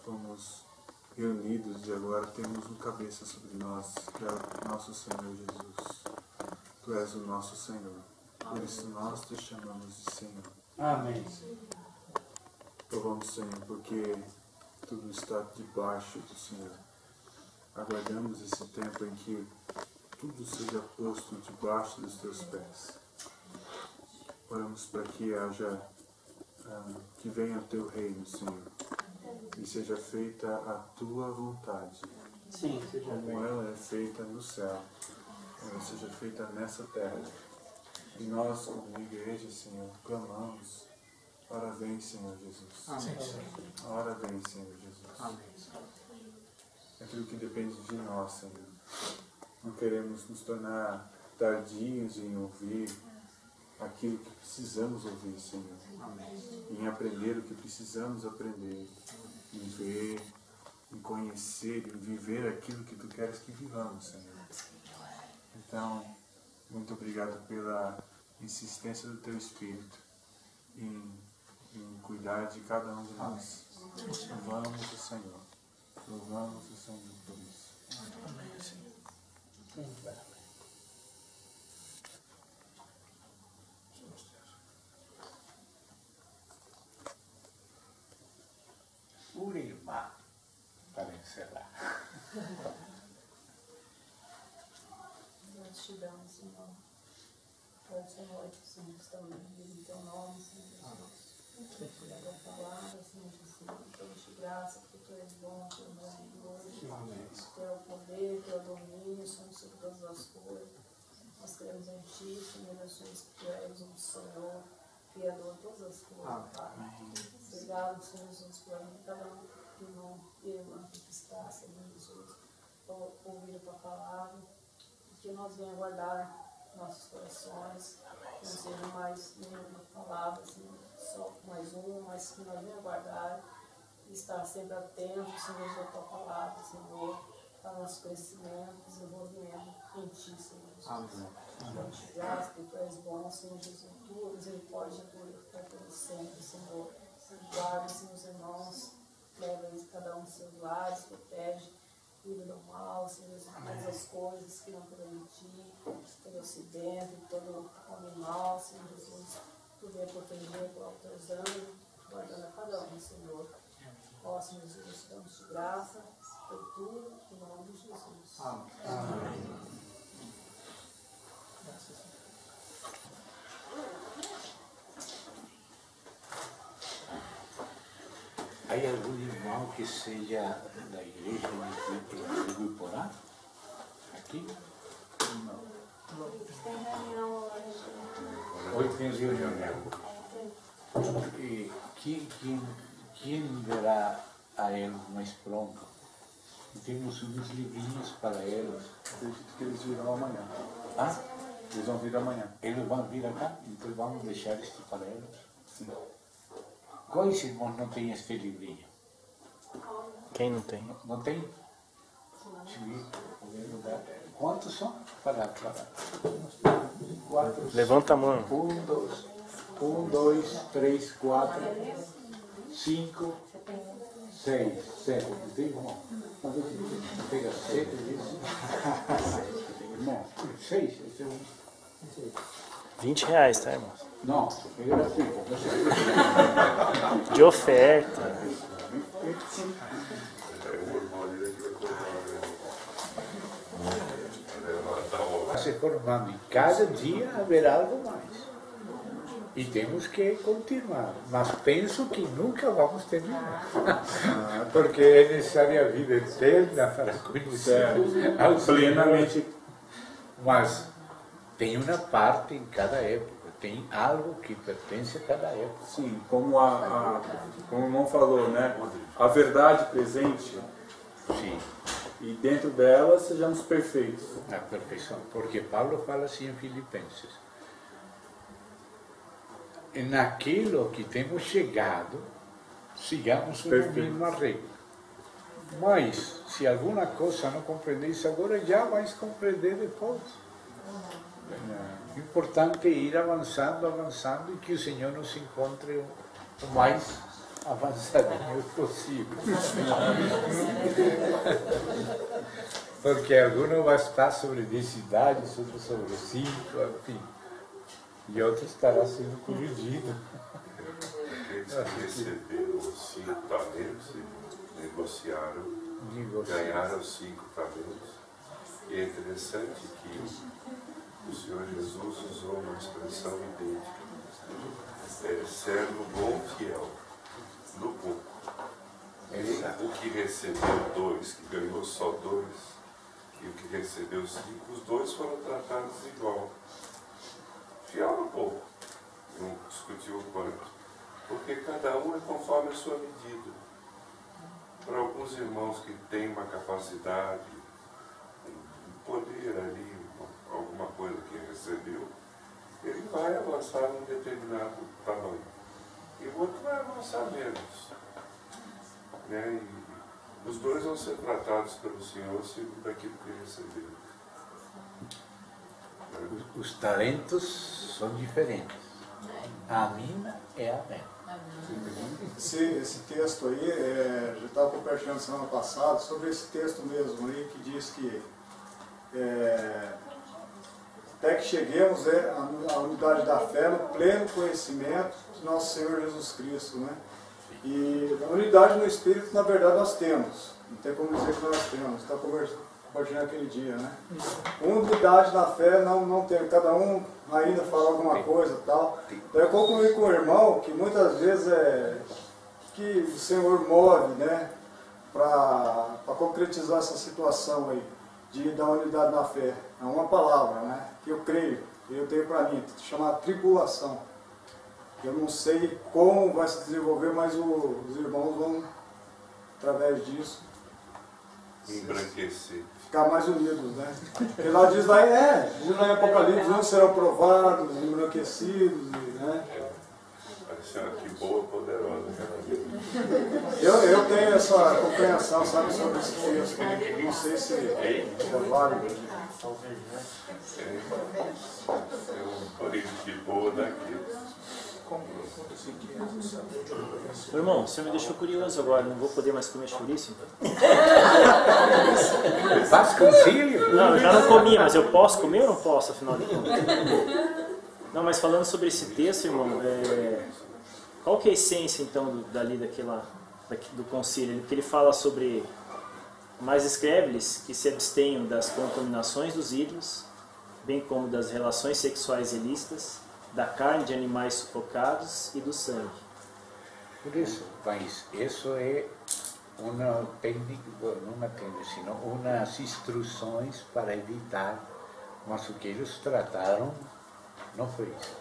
Fomos reunidos e agora temos um cabeça sobre nós, que é o nosso Senhor Jesus. Tu és o nosso Senhor. Por isso nós te chamamos de Senhor. Amém. Louvamos, Senhor, porque tudo está debaixo do Senhor. Aguardamos esse tempo em que tudo seja posto debaixo dos teus pés. Oramos para que haja, que venha o teu reino, Senhor, e seja feita a tua vontade. Sim, seja como ela é feita no céu, ela seja feita nessa terra. E nós, como igreja, Senhor, clamamos. Ora vem, Senhor Jesus. Amém. Ora vem, Senhor Jesus. Amém. Aquilo que depende de nós, Senhor. Não queremos nos tornar tardios em ouvir aquilo que precisamos ouvir, Senhor. Amém. Em aprender o que precisamos aprender. Em ver, em conhecer, em viver aquilo que Tu queres que vivamos, Senhor. Então, muito obrigado pela insistência do Teu Espírito em cuidar de cada um de nós. Louvamos o Senhor. Louvamos o Senhor por isso. Amém, Senhor. Uma irmã, para encerrar. Gratidão, Senhor. Pode ser noite, Senhor, que está unido em teu nome, Senhor Jesus. Pela tua palavra, Senhor Jesus. Damos-te graça, porque tu és bom, tu és maravilhoso. Teu poder, teu domínio, Senhor, sobre todas as coisas. Nós cremos em ti, Senhor Jesus, que tu és um Senhor, Criador de todas as coisas, Pai. Obrigado, Senhor Jesus, por cada irmão e irmã que está, Senhor Jesus, por ouvir a tua palavra. Que nós venhamos guardar nossos corações, que não seja mais nenhuma palavra, assim, só mais uma, mas que nós venhamos guardar e estar sempre atentos, Senhor, à tua palavra, Senhor, para o nosso crescimento, desenvolvimento em ti, Senhor Jesus. Amém. Te graças, que tu és bom, Senhor Jesus, tua misericórdia para todos sempre, Senhor. Guarda, Senhor, os irmãos, leva eles cada um dos seus lares, protege. Cuida do mal, Senhor, todas as coisas que não podem ti, todo acidente, todo animal, Senhor Jesus, tu venha proteger com os teus anjos, guardando a cada um, Senhor. Ó, Senhor Jesus, damos-te graça por tudo, em nome de Jesus. Amém. Há algum irmão que seja da igreja de Guiporá? Aqui? Não. Tem reunião Hoje tem reunião. E quem verá a eles mais pronto? Temos uns livrinhos para eles. Acredito que eles virão amanhã. Ah? Eles vão vir amanhã. Eles vão vir acá? Então vamos deixar este para eles. Sim. Quais irmãos não têm este livrinho? Quem não tem? Não tem? Sim. Quantos são? Para. 4. Levanta a mão. 1, 2, 3, 4, 5, 6, 7. Tem irmão? Pega 7 vezes. Não, 6. Esse é um. R$20, tá, irmão? Não, é gratuito. De oferta. Está se formando e cada dia haverá algo mais. E temos que continuar. Mas penso que nunca vamos terminar. Porque é necessária a vida eterna para conhecer ao Plenamente. Mas tem uma parte em cada época. Tem algo que pertence a cada época. Sim, como como o irmão falou, né? A verdade presente. Sim, E dentro dela sejamos perfeitos. a perfeição. Porque Paulo fala assim em Filipenses. E naquilo que temos chegado, sigamos uma mesma regra. Mas, se alguma coisa não compreendeis agora, já vais compreender depois. O importante é ir avançando e que o Senhor nos encontre o mais avançadinho possível. Porque alguns vai estar sobre 10 idades, outros sobre 5, enfim. E outro estará sendo corrigido. Aqueles que receberam os 5 talentos e negociaram, ganharam 5 talentos. E é interessante que o Senhor Jesus usou uma expressão idêntica. Servo bom e fiel, no pouco. O que recebeu 2, que ganhou só 2, e o que recebeu 5, os 2 foram tratados igual. Fiel no pouco, não discutiu o quanto, porque cada um é conforme a sua medida. Para alguns irmãos que têm uma capacidade, um poder ali, alguma coisa que recebeu, ele vai avançar num determinado tamanho. E o outro vai avançar menos. Né? E os 2 vão ser tratados pelo Senhor segundo aquilo que receberam. Os talentos são diferentes. A mina é a mina. Esse texto aí, já estava compartilhando semana passada, sobre esse texto mesmo aí, que diz que até que cheguemos à unidade da fé, no pleno conhecimento de nosso Senhor Jesus Cristo, né? E a unidade no Espírito, na verdade, nós temos. Não tem como dizer que nós temos. Está compartilhando aquele dia, né? Unidade na fé não tem. Cada um ainda fala alguma coisa e tal. Então eu concluí com o irmão que muitas vezes que o Senhor move, né? Para concretizar essa situação aí, da unidade na fé. É uma palavra, né? Que eu creio, eu tenho para mim, chamada tribulação. Eu não sei como vai se desenvolver, mas os irmãos vão, através disso, embranquecer. Ficar mais unidos, né? Porque lá diz lá em Apocalipse, uns serão provados, embranquecidos, né? Parecendo que boa, poderosa. Eu tenho essa compreensão, sabe, sobre esse texto. Não sei se é válido. É um país de boa daqueles. Irmão, você me deixou curioso agora, não vou poder mais comer chouriço? Faz concílio? Não, eu já não comia, mas eu posso comer ou não posso, afinal de contas? Não, mas falando sobre esse texto, irmão, qual que é a essência, então, do concílio? Porque ele fala sobre, mas escreve-lhes que se abstenham das contaminações dos ídolos, bem como das relações sexuais ilícitas, da carne de animais sufocados e do sangue. Por isso, mas isso é uma técnica, não uma técnica, sino umas instruções para evitar, mas o que eles trataram não foi isso.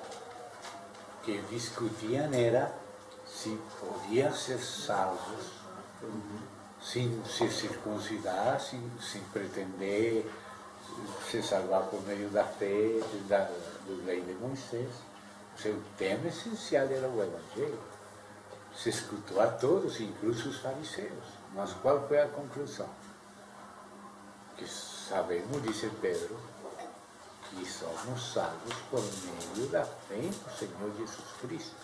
O que discutiam era se podiam ser salvos sem se circuncidar, sem pretender se salvar por meio da fé, da lei de Moisés. O seu tema essencial era o Evangelho. Se escutou a todos, incluso os fariseus. Mas qual foi a conclusão? Que sabemos, disse Pedro, que somos salvos por meio da fé no Senhor Jesus Cristo.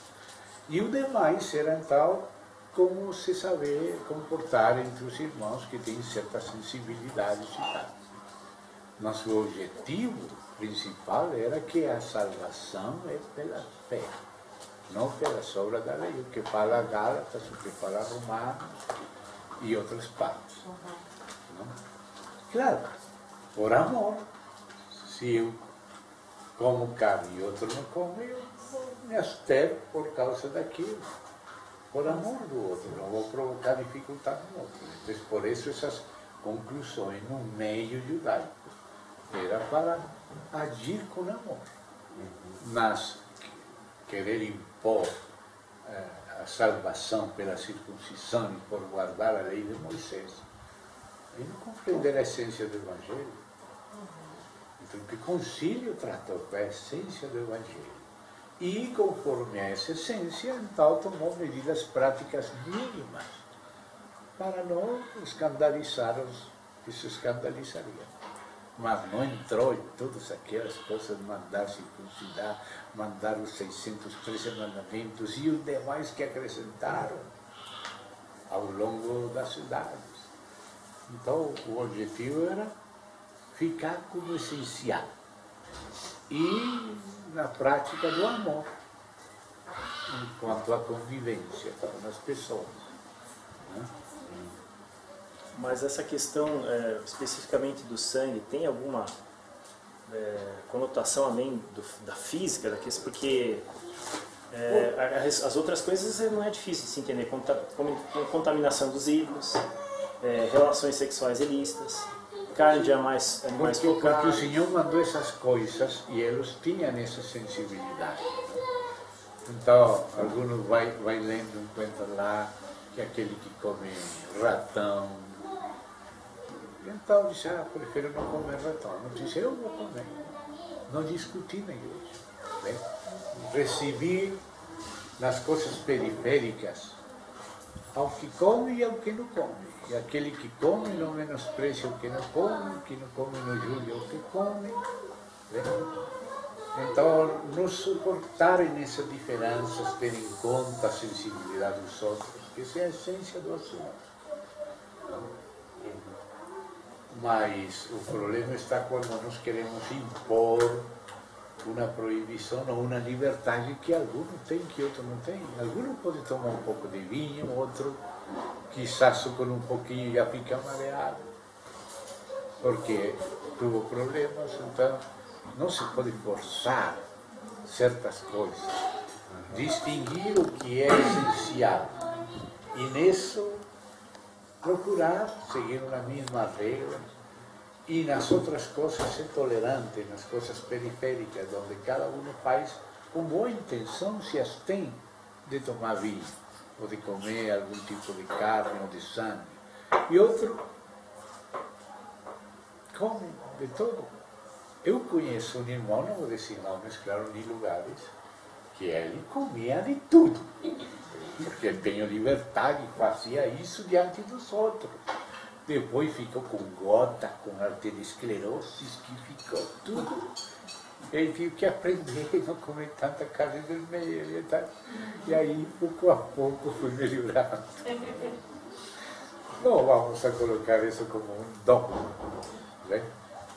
E o demais era então como se saber comportar entre os irmãos que têm certas sensibilidades e tal. Mas o objetivo principal era que a salvação é pela fé, não pelas obras da lei, o que fala Gálatas, o que fala Romanos e outras partes. Não? Claro, por amor. Se eu como carne e outro não come, eu vou me abster por causa daquilo. Por amor do outro, não vou provocar dificuldade no outro. Então, por isso essas conclusões no meio judaico era para agir com amor. Mas querer impor a salvação pela circuncisão e por guardar a lei de Moisés, e não compreender a essência do Evangelho. Então, o que o concílio tratou com a essência do Evangelho. E, conforme a essa essência, então tomou medidas práticas mínimas para não escandalizar os que se escandalizariam. Mas não entrou em todas aquelas coisas, mandar circuncidar, mandar os 613 mandamentos e os demais que acrescentaram ao longo das cidades. Então, o objetivo era ficar como essencial e na prática do amor, enquanto à convivência com as pessoas. Né? Mas essa questão especificamente do sangue tem alguma conotação além da física da questão? Porque as outras coisas não é difícil de se entender, contaminação dos ídolos, relações sexuais ilícitas, carne de animais porque o Senhor mandou essas coisas e eles tinham essa sensibilidade. Então, alguns vai lendo, encontra lá que aquele que come ratão. Então disse, prefiro não comer ratão. Não disse, eu vou comer. Não discuti na igreja. Bem, recebi nas coisas periféricas ao que come e ao que não come. E aquele que come não menosprecia o que não come não julga o que come. Bem, então, não suportarem essas diferenças, ter em conta a sensibilidade dos outros, que essa é a essência do assunto. Mas o problema está quando nós queremos impor uma proibição ou uma liberdade que alguns têm, que outros não têm. Alguns podem tomar um pouco de vinho, outro quizás com um pouquinho já fica mareado, porque tuvo problemas. Então, não se pode forçar certas coisas, distinguir o que é essencial e nisso procurar seguir uma mesma regra e nas outras coisas ser tolerante, nas coisas periféricas, onde cada um faz com boa intenção, se as tem, de tomar vinho ou de comer algum tipo de carne ou de sangue, e outro come de todo. Eu conheço um irmão, não vou dizer nomes, claro, nem lugares, que ele comia de tudo, porque ele tinha liberdade e fazia isso diante dos outros. Depois ficou com gota, com arteriosclerose, que ficou tudo. Ele teve que aprender a não comer tanta carne vermelha. E aí, pouco a pouco, foi melhorando. Não vamos a colocar isso como um dom, né?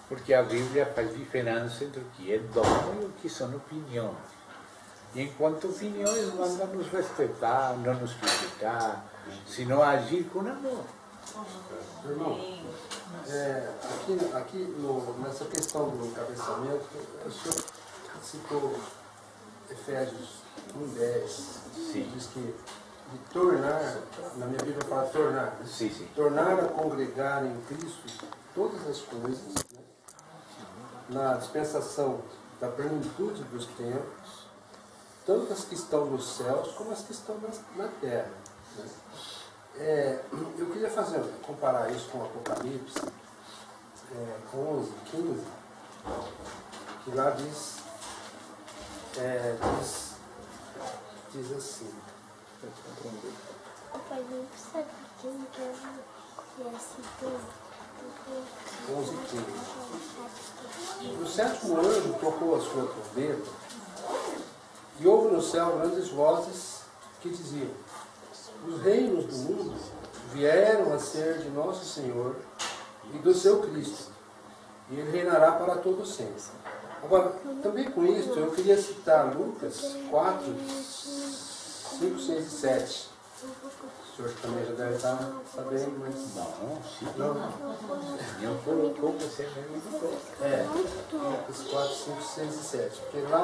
Porque a Bíblia faz diferença entre o que é dom e o que são opiniões. E enquanto opiniões, manda nos respeitar, não nos criticar, senão agir com amor. Irmão, nessa questão do encabeçamento, o senhor citou Efésios 1:10, diz que de tornar, na minha Bíblia fala tornar, né? Sim, sim. Tornar a congregar em Cristo todas as coisas, né? Na dispensação da plenitude dos tempos, tanto as que estão nos céus como as que estão na terra, né? Eu queria comparar isso com Apocalipse 11, 15, que lá diz assim. Apocalipse, sabe quem que é assim, 11, 15. O sétimo anjo tocou a sua trombeta e houve no céu grandes vozes que diziam: os reinos do mundo vieram a ser de nosso Senhor e do seu Cristo, e ele reinará para todo sempre. Agora, também com isso, eu queria citar Lucas 4, 5, 6 e 7. O senhor também já deve estar sabendo, mas... Não colocou você mesmo. Lucas 4, 5, 6 e 7. Porque lá